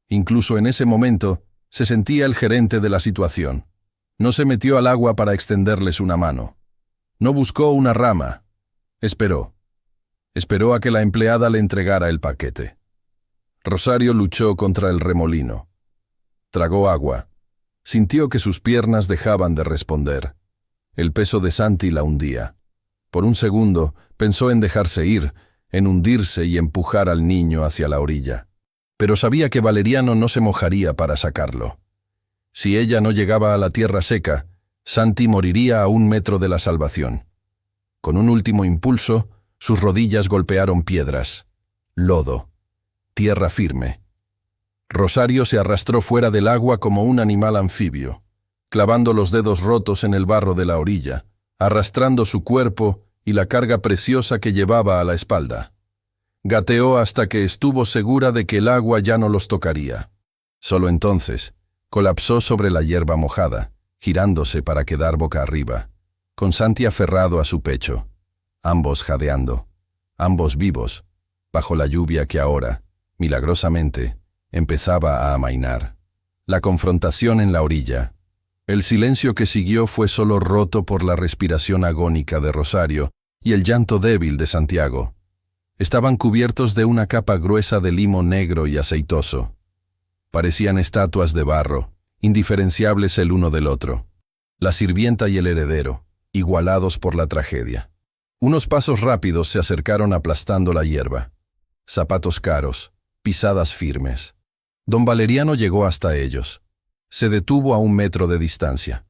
Incluso en ese momento, se sentía el gerente de la situación. No se metió al agua para extenderles una mano. No buscó una rama. Esperó. Esperó a que la empleada le entregara el paquete. Rosario luchó contra el remolino. Tragó agua. Sintió que sus piernas dejaban de responder. El peso de Santi la hundía. Por un segundo, pensó en dejarse ir, en hundirse y empujar al niño hacia la orilla. Pero sabía que Valeriano no se mojaría para sacarlo. Si ella no llegaba a la tierra seca, Santi moriría a 1 metro de la salvación. Con un último impulso, sus rodillas golpearon piedras, lodo, tierra firme. Rosario se arrastró fuera del agua como un animal anfibio, clavando los dedos rotos en el barro de la orilla, arrastrando su cuerpo y la carga preciosa que llevaba a la espalda. Gateó hasta que estuvo segura de que el agua ya no los tocaría. Solo entonces, colapsó sobre la hierba mojada, girándose para quedar boca arriba, con Santi aferrado a su pecho. ambos jadeando, ambos vivos, bajo la lluvia que ahora, milagrosamente, empezaba a amainar. La confrontación en la orilla. El silencio que siguió fue solo roto por la respiración agónica de Rosario y el llanto débil de Santiago. Estaban cubiertos de una capa gruesa de limo negro y aceitoso. Parecían estatuas de barro, indiferenciables el uno del otro. La sirvienta y el heredero, igualados por la tragedia. Unos pasos rápidos se acercaron aplastando la hierba. Zapatos caros, pisadas firmes. Don Valeriano llegó hasta ellos. Se detuvo a 1 metro de distancia.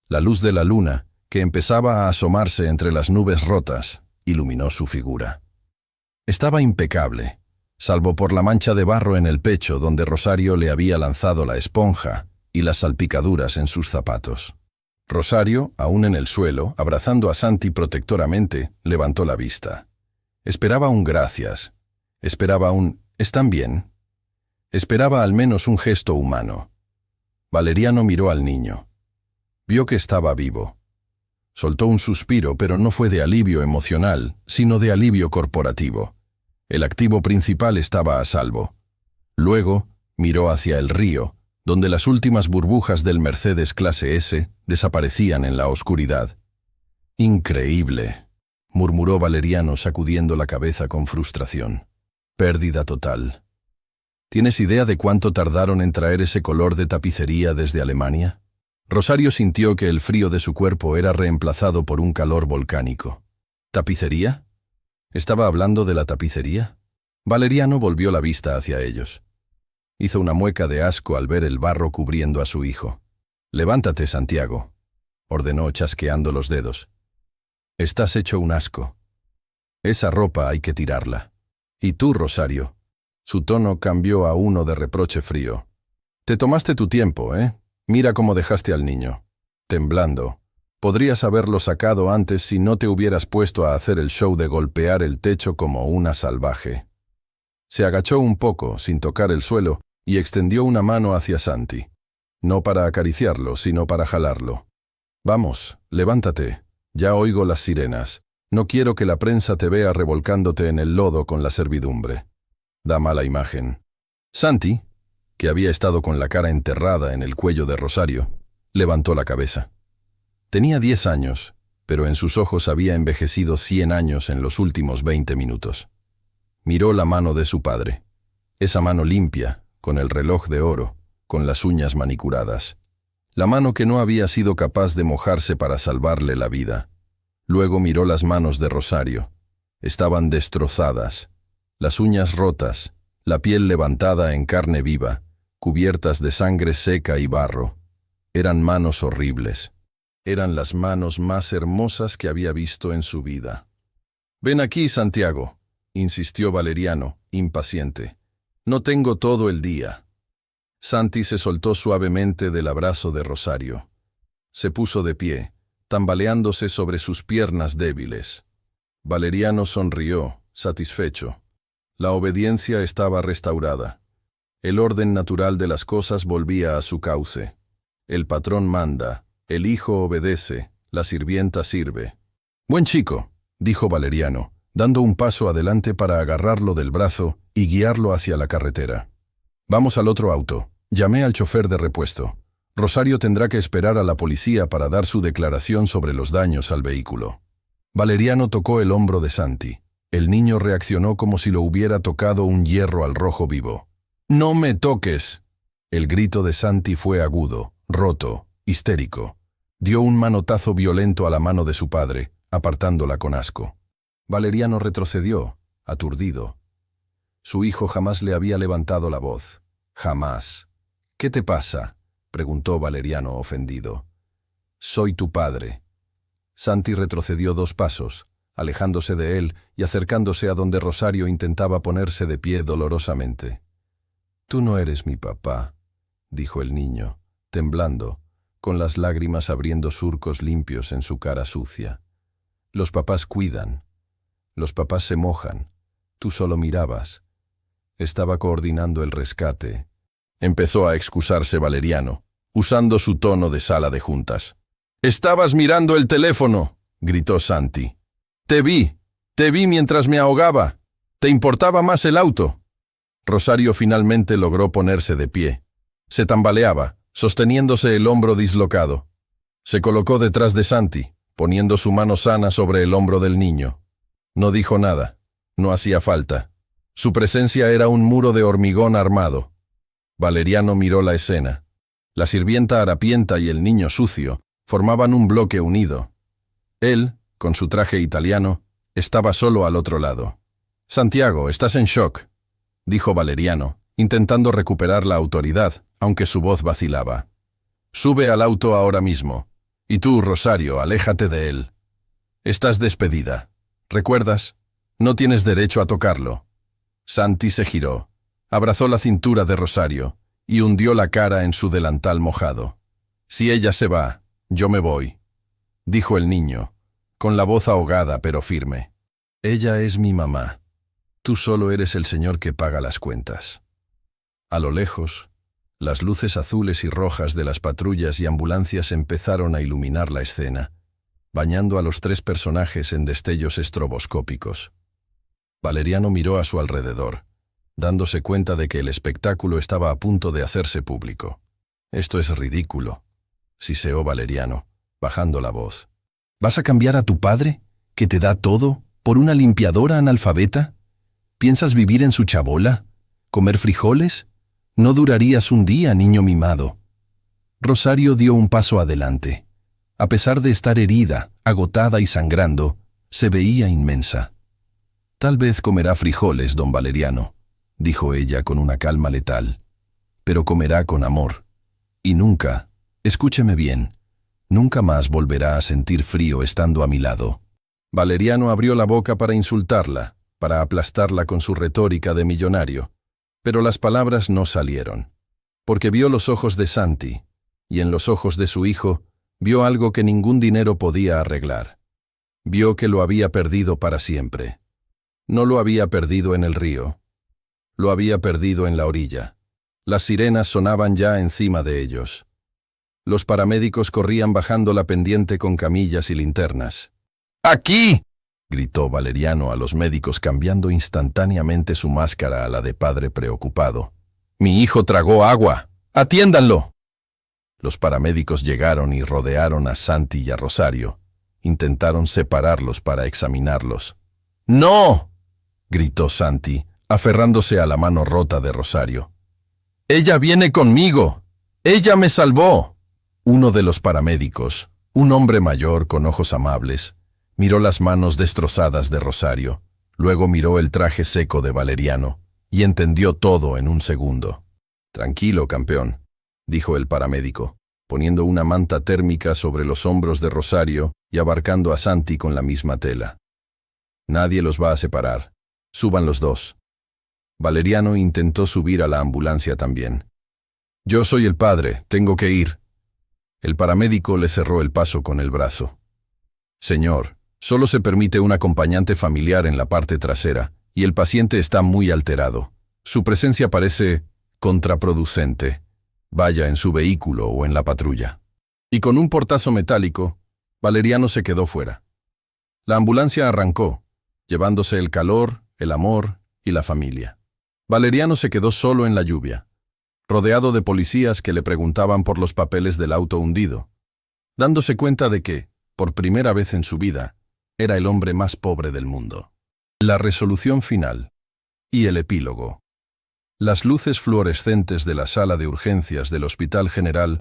La luz de la luna, que empezaba a asomarse entre las nubes rotas, iluminó su figura. Estaba impecable, salvo por la mancha de barro en el pecho donde Rosario le había lanzado la esponja y las salpicaduras en sus zapatos. Rosario, aún en el suelo, abrazando a Santi protectoramente, levantó la vista. Esperaba un gracias. Esperaba un «¿están bien?». Esperaba al menos un gesto humano. Valeriano miró al niño. Vio que estaba vivo. Soltó un suspiro, pero no fue de alivio emocional, sino de alivio corporativo. El activo principal estaba a salvo. Luego, miró hacia el río, donde las últimas burbujas del Mercedes clase S desaparecían en la oscuridad. «Increíble», murmuró Valeriano sacudiendo la cabeza con frustración. «Pérdida total». ¿Tienes idea de cuánto tardaron en traer ese color de tapicería desde Alemania? Rosario sintió que el frío de su cuerpo era reemplazado por un calor volcánico. ¿Tapicería? ¿Estaba hablando de la tapicería? Valeriano volvió la vista hacia ellos. Hizo una mueca de asco al ver el barro cubriendo a su hijo. «Levántate, Santiago», ordenó chasqueando los dedos. «Estás hecho un asco. Esa ropa hay que tirarla. Y tú, Rosario». Su tono cambió a uno de reproche frío. «Te tomaste tu tiempo, ¿eh? Mira cómo dejaste al niño. Temblando. Podrías haberlo sacado antes si no te hubieras puesto a hacer el show de golpear el techo como una salvaje». Se agachó un poco, sin tocar el suelo, y extendió una mano hacia Santi. No para acariciarlo, sino para jalarlo. «Vamos, levántate. Ya oigo las sirenas. No quiero que la prensa te vea revolcándote en el lodo con la servidumbre. Da mala imagen». Santi, que había estado con la cara enterrada en el cuello de Rosario, levantó la cabeza. Tenía 10 años, pero en sus ojos había envejecido 100 años en los últimos 20 minutos. Miró la mano de su padre. Esa mano limpia, con el reloj de oro, con las uñas manicuradas. La mano que no había sido capaz de mojarse para salvarle la vida. Luego miró las manos de Rosario. Estaban destrozadas. Las uñas rotas, la piel levantada en carne viva, cubiertas de sangre seca y barro. Eran manos horribles. Eran las manos más hermosas que había visto en su vida. «Ven aquí, Santiago», insistió Valeriano, impaciente. «No tengo todo el día». Santi se soltó suavemente del abrazo de Rosario. Se puso de pie, tambaleándose sobre sus piernas débiles. Valeriano sonrió, satisfecho. La obediencia estaba restaurada. El orden natural de las cosas volvía a su cauce. El patrón manda, el hijo obedece, la sirvienta sirve. «Buen chico», dijo Valeriano, dando un paso adelante para agarrarlo del brazo y guiarlo hacia la carretera. «Vamos al otro auto». Llamé al chofer de repuesto. Rosario tendrá que esperar a la policía para dar su declaración sobre los daños al vehículo. Valeriano tocó el hombro de Santi. El niño reaccionó como si lo hubiera tocado un hierro al rojo vivo. «¡No me toques!». El grito de Santi fue agudo, roto, histérico. Dio un manotazo violento a la mano de su padre, apartándola con asco. Valeriano retrocedió, aturdido. Su hijo jamás le había levantado la voz. Jamás. «¿Qué te pasa?», preguntó Valeriano ofendido. «Soy tu padre». Santi retrocedió 2 pasos, alejándose de él y acercándose a donde Rosario intentaba ponerse de pie dolorosamente. «Tú no eres mi papá», dijo el niño, temblando, con las lágrimas abriendo surcos limpios en su cara sucia. «Los papás cuidan. Los papás se mojan. Tú solo mirabas». Estaba coordinando el rescate. Empezó a excusarse Valeriano, usando su tono de sala de juntas. «Estabas mirando el teléfono», gritó Santi. Te vi mientras me ahogaba. ¿Te importaba más el auto? Rosario finalmente logró ponerse de pie. Se tambaleaba, sosteniéndose el hombro dislocado. Se colocó detrás de Santi, poniendo su mano sana sobre el hombro del niño. No dijo nada. No hacía falta. Su presencia era un muro de hormigón armado. Valeriano miró la escena. La sirvienta harapienta y el niño sucio formaban un bloque unido. Él, con su traje italiano, estaba solo al otro lado. «Santiago, estás en shock», dijo Valeriano, intentando recuperar la autoridad, aunque su voz vacilaba. «Sube al auto ahora mismo. Y tú, Rosario, aléjate de él. Estás despedida. ¿Recuerdas? No tienes derecho a tocarlo». Santi se giró, abrazó la cintura de Rosario y hundió la cara en su delantal mojado. «Si ella se va, yo me voy», dijo el niño, con la voz ahogada pero firme. «Ella es mi mamá. Tú solo eres el señor que paga las cuentas». A lo lejos, las luces azules y rojas de las patrullas y ambulancias empezaron a iluminar la escena, bañando a los tres personajes en destellos estroboscópicos. Valeriano miró a su alrededor, dándose cuenta de que el espectáculo estaba a punto de hacerse público. «Esto es ridículo», siseó Valeriano, bajando la voz. «¿Vas a cambiar a tu padre, que te da todo, por una limpiadora analfabeta? ¿Piensas vivir en su chabola? ¿Comer frijoles? No durarías un día, niño mimado». Rosario dio un paso adelante. A pesar de estar herida, agotada y sangrando, se veía inmensa. «Tal vez comerá frijoles, don Valeriano», dijo ella con una calma letal, «pero comerá con amor. Y nunca, escúcheme bien, nunca más volverá a sentir frío estando a mi lado». Valeriano abrió la boca para insultarla, para aplastarla con su retórica de millonario, pero las palabras no salieron, porque vio los ojos de Santi, y en los ojos de su hijo vio algo que ningún dinero podía arreglar. Vio que lo había perdido para siempre. No lo había perdido en el río. Lo había perdido en la orilla. Las sirenas sonaban ya encima de ellos. Los paramédicos corrían bajando la pendiente con camillas y linternas. «¡Aquí!», gritó Valeriano a los médicos, cambiando instantáneamente su máscara a la de padre preocupado. «Mi hijo tragó agua. ¡Atiéndanlo!». Los paramédicos llegaron y rodearon a Santi y a Rosario. Intentaron separarlos para examinarlos. «¡No!», gritó Santi, aferrándose a la mano rota de Rosario. «Ella viene conmigo. Ella me salvó». Uno de los paramédicos, un hombre mayor con ojos amables, miró las manos destrozadas de Rosario, luego miró el traje seco de Valeriano y entendió todo en un segundo. «Tranquilo, campeón», dijo el paramédico, poniendo una manta térmica sobre los hombros de Rosario y abarcando a Santi con la misma tela. «Nadie los va a separar. Suban los dos». Valeriano intentó subir a la ambulancia también. «Yo soy el padre, tengo que ir». El paramédico le cerró el paso con el brazo. «Señor, solo se permite un acompañante familiar en la parte trasera, y el paciente está muy alterado. Su presencia parece contraproducente. Vaya en su vehículo o en la patrulla». Y con un portazo metálico, Valeriano se quedó fuera. La ambulancia arrancó, llevándose el calor, el amor y la familia. Valeriano se quedó solo en la lluvia, rodeado de policías que le preguntaban por los papeles del auto hundido, dándose cuenta de que, por primera vez en su vida, era el hombre más pobre del mundo. La resolución final y el epílogo. Las luces fluorescentes de la sala de urgencias del Hospital General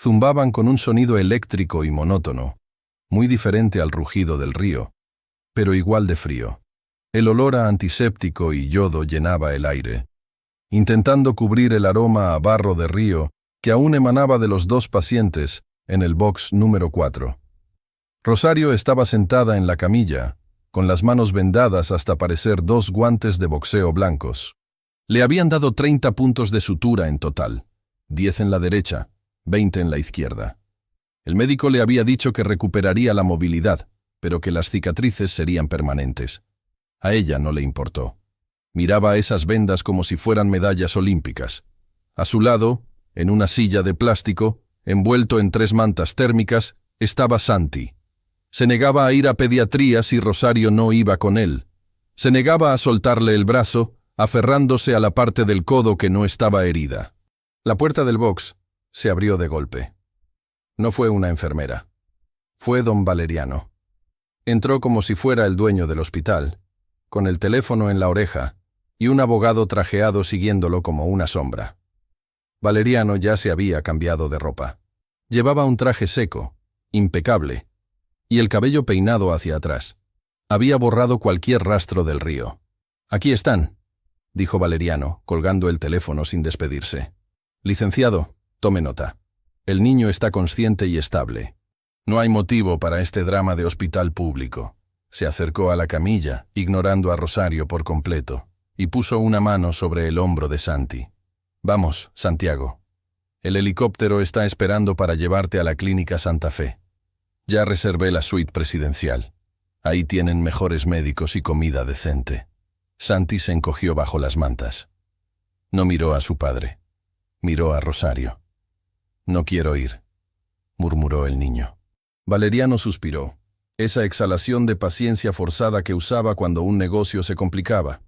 zumbaban con un sonido eléctrico y monótono, muy diferente al rugido del río, pero igual de frío. El olor a antiséptico y yodo llenaba el aire, intentando cubrir el aroma a barro de río que aún emanaba de los dos pacientes en el box número 4. Rosario estaba sentada en la camilla, con las manos vendadas hasta parecer dos guantes de boxeo blancos. Le habían dado 30 puntos de sutura en total, 10 en la derecha, 20 en la izquierda. El médico le había dicho que recuperaría la movilidad, pero que las cicatrices serían permanentes. A ella no le importó. Miraba esas vendas como si fueran medallas olímpicas. A su lado, en una silla de plástico, envuelto en 3 mantas térmicas, estaba Santi. Se negaba a ir a pediatría si Rosario no iba con él. Se negaba a soltarle el brazo, aferrándose a la parte del codo que no estaba herida. La puerta del box se abrió de golpe. No fue una enfermera. Fue don Valeriano. Entró como si fuera el dueño del hospital, con el teléfono en la oreja y un abogado trajeado siguiéndolo como una sombra. Valeriano ya se había cambiado de ropa. Llevaba un traje seco, impecable, y el cabello peinado hacia atrás. Había borrado cualquier rastro del río. «Aquí están», dijo Valeriano, colgando el teléfono sin despedirse. «Licenciado, tome nota. El niño está consciente y estable. No hay motivo para este drama de hospital público». Se acercó a la camilla, ignorando a Rosario por completo, y puso una mano sobre el hombro de Santi. «Vamos, Santiago. El helicóptero está esperando para llevarte a la Clínica Santa Fe. Ya reservé la suite presidencial. Ahí tienen mejores médicos y comida decente». Santi se encogió bajo las mantas. No miró a su padre. Miró a Rosario. «No quiero ir», murmuró el niño. Valeriano suspiró. Esa exhalación de paciencia forzada que usaba cuando un negocio se complicaba.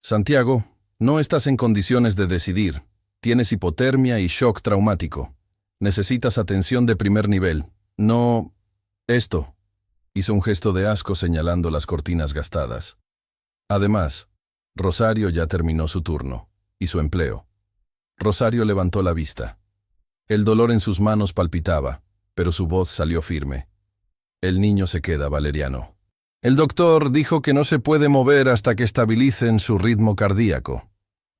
«Santiago, no estás en condiciones de decidir. Tienes hipotermia y shock traumático. Necesitas atención de primer nivel. No... esto». Hizo un gesto de asco señalando las cortinas gastadas. Además, Rosario ya terminó su turno y su empleo. Rosario levantó la vista. El dolor en sus manos palpitaba, pero su voz salió firme. «El niño se queda, Valeriano. El doctor dijo que no se puede mover hasta que estabilicen su ritmo cardíaco».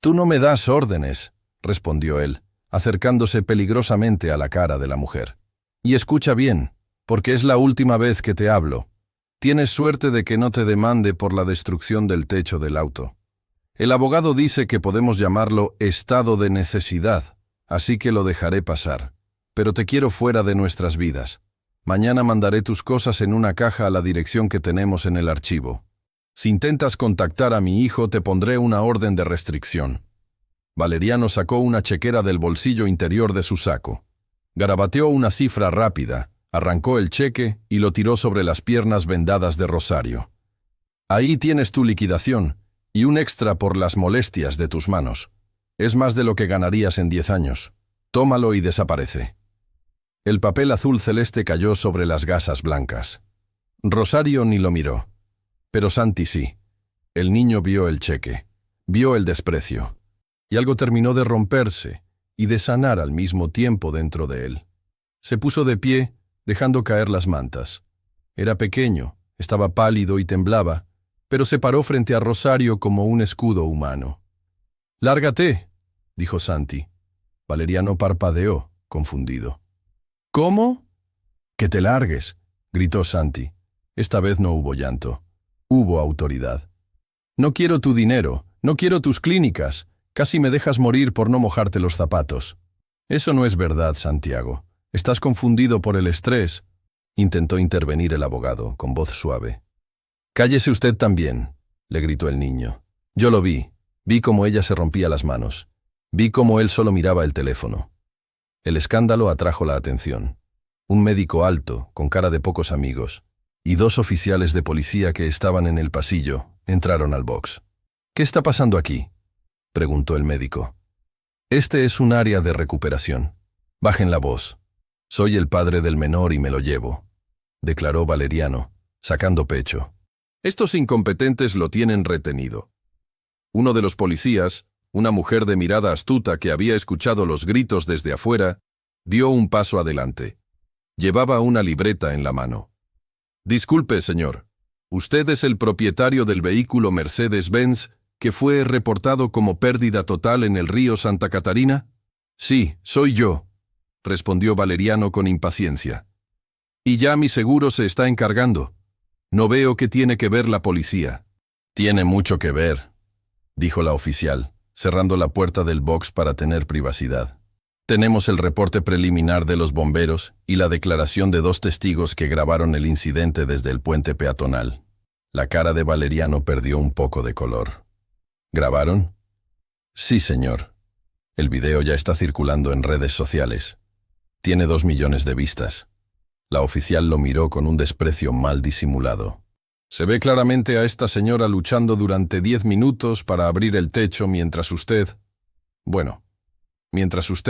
«Tú no me das órdenes», respondió él, acercándose peligrosamente a la cara de la mujer. «Y escucha bien, porque es la última vez que te hablo. Tienes suerte de que no te demande por la destrucción del techo del auto. El abogado dice que podemos llamarlo estado de necesidad, así que lo dejaré pasar. Pero te quiero fuera de nuestras vidas. Mañana mandaré tus cosas en una caja a la dirección que tenemos en el archivo. Si intentas contactar a mi hijo, te pondré una orden de restricción». Valeriano sacó una chequera del bolsillo interior de su saco. Garabateó una cifra rápida, arrancó el cheque y lo tiró sobre las piernas vendadas de Rosario. «Ahí tienes tu liquidación y un extra por las molestias de tus manos. Es más de lo que ganarías en 10 años. Tómalo y desaparece». El papel azul celeste cayó sobre las gasas blancas. Rosario ni lo miró. Pero Santi sí. El niño vio el cheque, vio el desprecio. Y algo terminó de romperse y de sanar al mismo tiempo dentro de él. Se puso de pie, dejando caer las mantas. Era pequeño, estaba pálido y temblaba, pero se paró frente a Rosario como un escudo humano. «Lárgate», dijo Santi. Valeriano parpadeó, confundido. «¿Cómo?» «Que te largues», gritó Santi. Esta vez no hubo llanto. Hubo autoridad. «No quiero tu dinero, no quiero tus clínicas. Casi me dejas morir por no mojarte los zapatos». «Eso no es verdad, Santiago. Estás confundido por el estrés», intentó intervenir el abogado, con voz suave. «Cállese usted también», le gritó el niño. «Yo lo vi. Vi cómo ella se rompía las manos. Vi cómo él solo miraba el teléfono». El escándalo atrajo la atención. Un médico alto, con cara de pocos amigos, y 2 oficiales de policía que estaban en el pasillo, entraron al box. «¿Qué está pasando aquí?», preguntó el médico. «Este es un área de recuperación. Bajen la voz. Soy el padre del menor y me lo llevo», declaró Valeriano, sacando pecho. «Estos incompetentes lo tienen retenido». Uno de los policías, una mujer de mirada astuta que había escuchado los gritos desde afuera, dio un paso adelante. Llevaba una libreta en la mano. «Disculpe, señor. ¿Usted es el propietario del vehículo Mercedes-Benz que fue reportado como pérdida total en el río Santa Catarina?» «Sí, soy yo», respondió Valeriano con impaciencia. «Y ya mi seguro se está encargando. No veo qué tiene que ver la policía». «Tiene mucho que ver», dijo la oficial, cerrando la puerta del box para tener privacidad. «Tenemos el reporte preliminar de los bomberos y la declaración de 2 testigos que grabaron el incidente desde el puente peatonal». La cara de Valeriano perdió un poco de color. «¿Grabaron?» «Sí, señor. El video ya está circulando en redes sociales. Tiene 2 millones de vistas». La oficial lo miró con un desprecio mal disimulado. Se ve claramente a esta señora luchando durante 10 minutos para abrir el techo mientras usted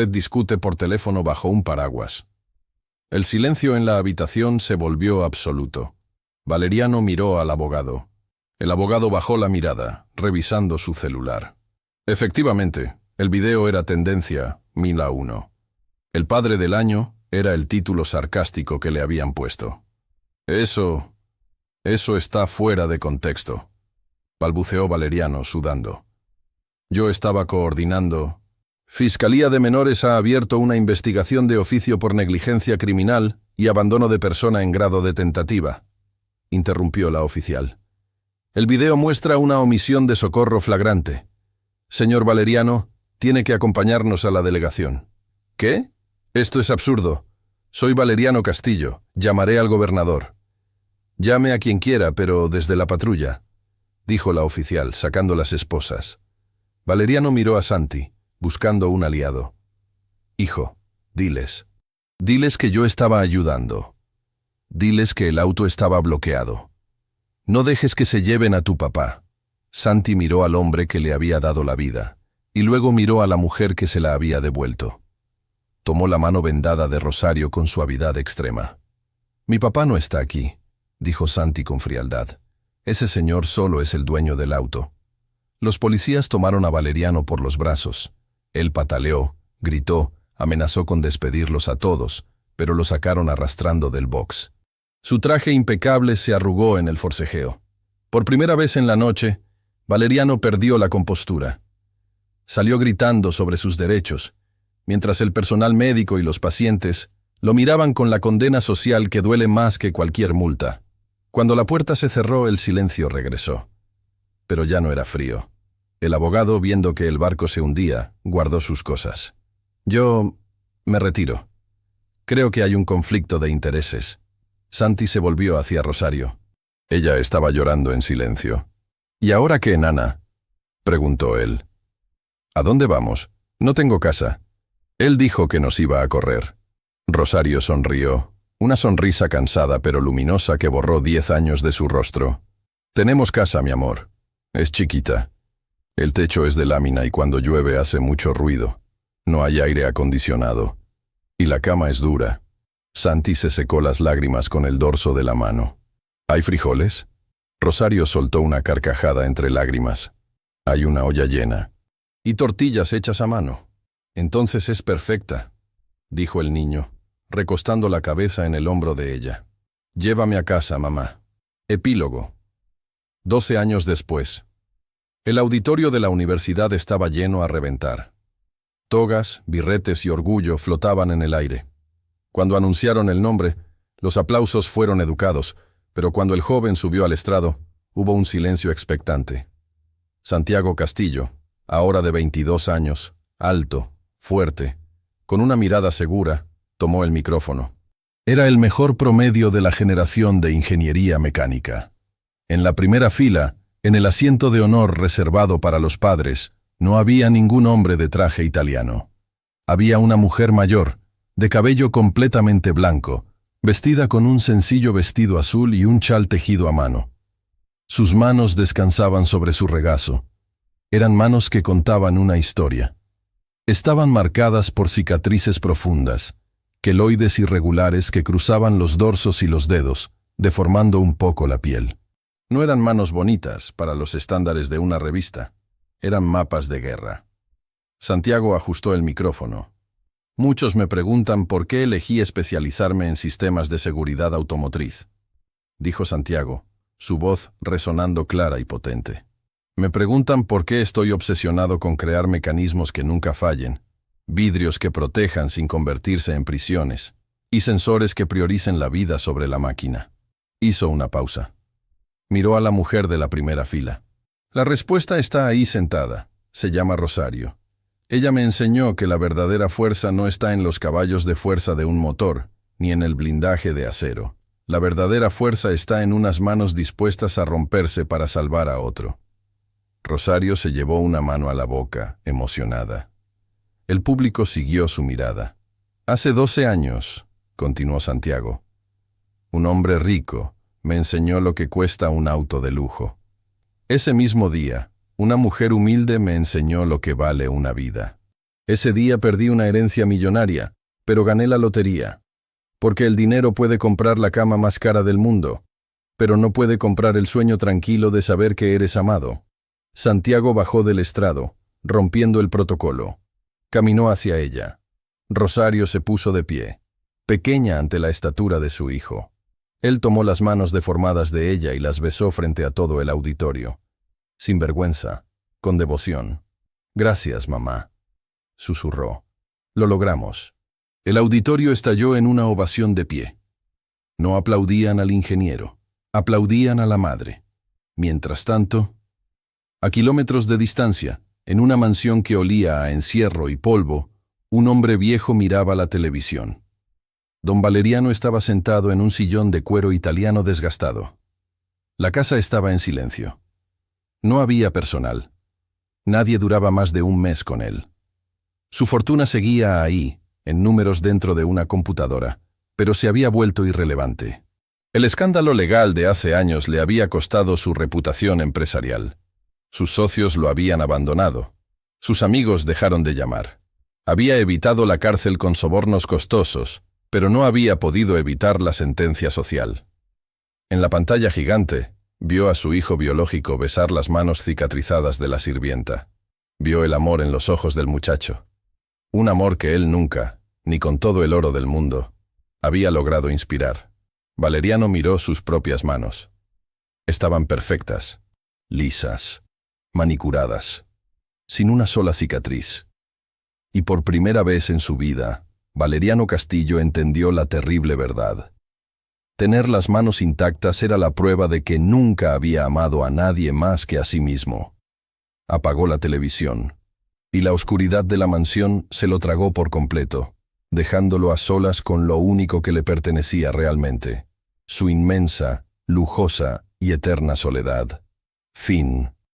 discute por teléfono bajo un paraguas. El silencio en la habitación se volvió absoluto. Valeriano miró al abogado. El abogado bajó la mirada, revisando su celular. Efectivamente, el video era tendencia 1001. El padre del año era el título sarcástico que le habían puesto. Eso está fuera de contexto, balbuceó Valeriano, sudando. Yo estaba coordinando. Fiscalía de Menores ha abierto una investigación de oficio por negligencia criminal y abandono de persona en grado de tentativa, interrumpió la oficial. El video muestra una omisión de socorro flagrante. Señor Valeriano, tiene que acompañarnos a la delegación. ¿Qué? Esto es absurdo. Soy Valeriano Castillo. Llamaré al gobernador. Llame a quien quiera, pero desde la patrulla, dijo la oficial, sacando las esposas. Valeriano miró a Santi, buscando un aliado. Hijo, diles que yo estaba ayudando. Diles que el auto estaba bloqueado. No dejes que se lleven a tu papá. Santi miró al hombre que le había dado la vida, y luego miró a la mujer que se la había devuelto. Tomó la mano vendada de Rosario con suavidad extrema. Mi papá no está aquí, dijo Santi con frialdad. Ese señor solo es el dueño del auto. Los policías tomaron a Valeriano por los brazos. Él pataleó, gritó, amenazó con despedirlos a todos, pero lo sacaron arrastrando del box. Su traje impecable se arrugó en el forcejeo. Por primera vez en la noche, Valeriano perdió la compostura. Salió gritando sobre sus derechos, mientras el personal médico y los pacientes lo miraban con la condena social que duele más que cualquier multa. Cuando la puerta se cerró, el silencio regresó. Pero ya no era frío. El abogado, viendo que el barco se hundía, guardó sus cosas. Yo me retiro. Creo que hay un conflicto de intereses. Santi se volvió hacia Rosario. Ella estaba llorando en silencio. ¿Y ahora qué, nana?, preguntó él. ¿A dónde vamos? No tengo casa. Él dijo que nos iba a correr. Rosario sonrió, una sonrisa cansada pero luminosa que borró 10 años de su rostro. Tenemos casa, mi amor. Es chiquita. El techo es de lámina y cuando llueve hace mucho ruido. No hay aire acondicionado. Y la cama es dura. Santi se secó las lágrimas con el dorso de la mano. ¿Hay frijoles? Rosario soltó una carcajada entre lágrimas. Hay una olla llena. ¿Y tortillas hechas a mano? Entonces es perfecta, dijo el niño, recostando la cabeza en el hombro de ella. Llévame a casa, mamá. Epílogo. 12 años después. El auditorio de la universidad estaba lleno a reventar. Togas, birretes y orgullo flotaban en el aire. Cuando anunciaron el nombre, los aplausos fueron educados, pero cuando el joven subió al estrado, hubo un silencio expectante. Santiago Castillo, ahora de 22 años, alto, fuerte, con una mirada segura, tomó el micrófono. Era el mejor promedio de la generación de ingeniería mecánica. En la primera fila, en el asiento de honor reservado para los padres, no había ningún hombre de traje italiano. Había una mujer mayor, de cabello completamente blanco, vestida con un sencillo vestido azul y un chal tejido a mano. Sus manos descansaban sobre su regazo. Eran manos que contaban una historia. Estaban marcadas por cicatrices profundas, queloides irregulares que cruzaban los dorsos y los dedos, deformando un poco la piel. No eran manos bonitas para los estándares de una revista. Eran mapas de guerra. Santiago ajustó el micrófono. Muchos me preguntan por qué elegí especializarme en sistemas de seguridad automotriz, dijo Santiago, su voz resonando clara y potente. Me preguntan por qué estoy obsesionado con crear mecanismos que nunca fallen, vidrios que protejan sin convertirse en prisiones, y sensores que prioricen la vida sobre la máquina. Hizo una pausa. Miró a la mujer de la primera fila. La respuesta está ahí sentada. Se llama Rosario. Ella me enseñó que la verdadera fuerza no está en los caballos de fuerza de un motor, ni en el blindaje de acero. La verdadera fuerza está en unas manos dispuestas a romperse para salvar a otro. Rosario se llevó una mano a la boca, emocionada. El público siguió su mirada. Hace 12 años, continuó Santiago, un hombre rico, me enseñó lo que cuesta un auto de lujo. Ese mismo día, una mujer humilde me enseñó lo que vale una vida. Ese día perdí una herencia millonaria, pero gané la lotería. Porque el dinero puede comprar la cama más cara del mundo, pero no puede comprar el sueño tranquilo de saber que eres amado. Santiago bajó del estrado, rompiendo el protocolo. Caminó hacia ella. Rosario se puso de pie, pequeña ante la estatura de su hijo. Él tomó las manos deformadas de ella y las besó frente a todo el auditorio. Sin vergüenza, con devoción. «Gracias, mamá», susurró. «Lo logramos». El auditorio estalló en una ovación de pie. No aplaudían al ingeniero, aplaudían a la madre. Mientras tanto, a kilómetros de distancia, en una mansión que olía a encierro y polvo, un hombre viejo miraba la televisión. Don Valeriano estaba sentado en un sillón de cuero italiano desgastado. La casa estaba en silencio. No había personal. Nadie duraba más de un mes con él. Su fortuna seguía ahí, en números dentro de una computadora, pero se había vuelto irrelevante. El escándalo legal de hace años le había costado su reputación empresarial. Sus socios lo habían abandonado. Sus amigos dejaron de llamar. Había evitado la cárcel con sobornos costosos, pero no había podido evitar la sentencia social. En la pantalla gigante, vio a su hijo biológico besar las manos cicatrizadas de la sirvienta. Vio el amor en los ojos del muchacho. Un amor que él nunca, ni con todo el oro del mundo, había logrado inspirar. Valeriano miró sus propias manos. Estaban perfectas, lisas, manicuradas, sin una sola cicatriz. Y por primera vez en su vida, Valeriano Castillo entendió la terrible verdad. Tener las manos intactas era la prueba de que nunca había amado a nadie más que a sí mismo. Apagó la televisión, y la oscuridad de la mansión se lo tragó por completo, dejándolo a solas con lo único que le pertenecía realmente, su inmensa, lujosa y eterna soledad. Fin.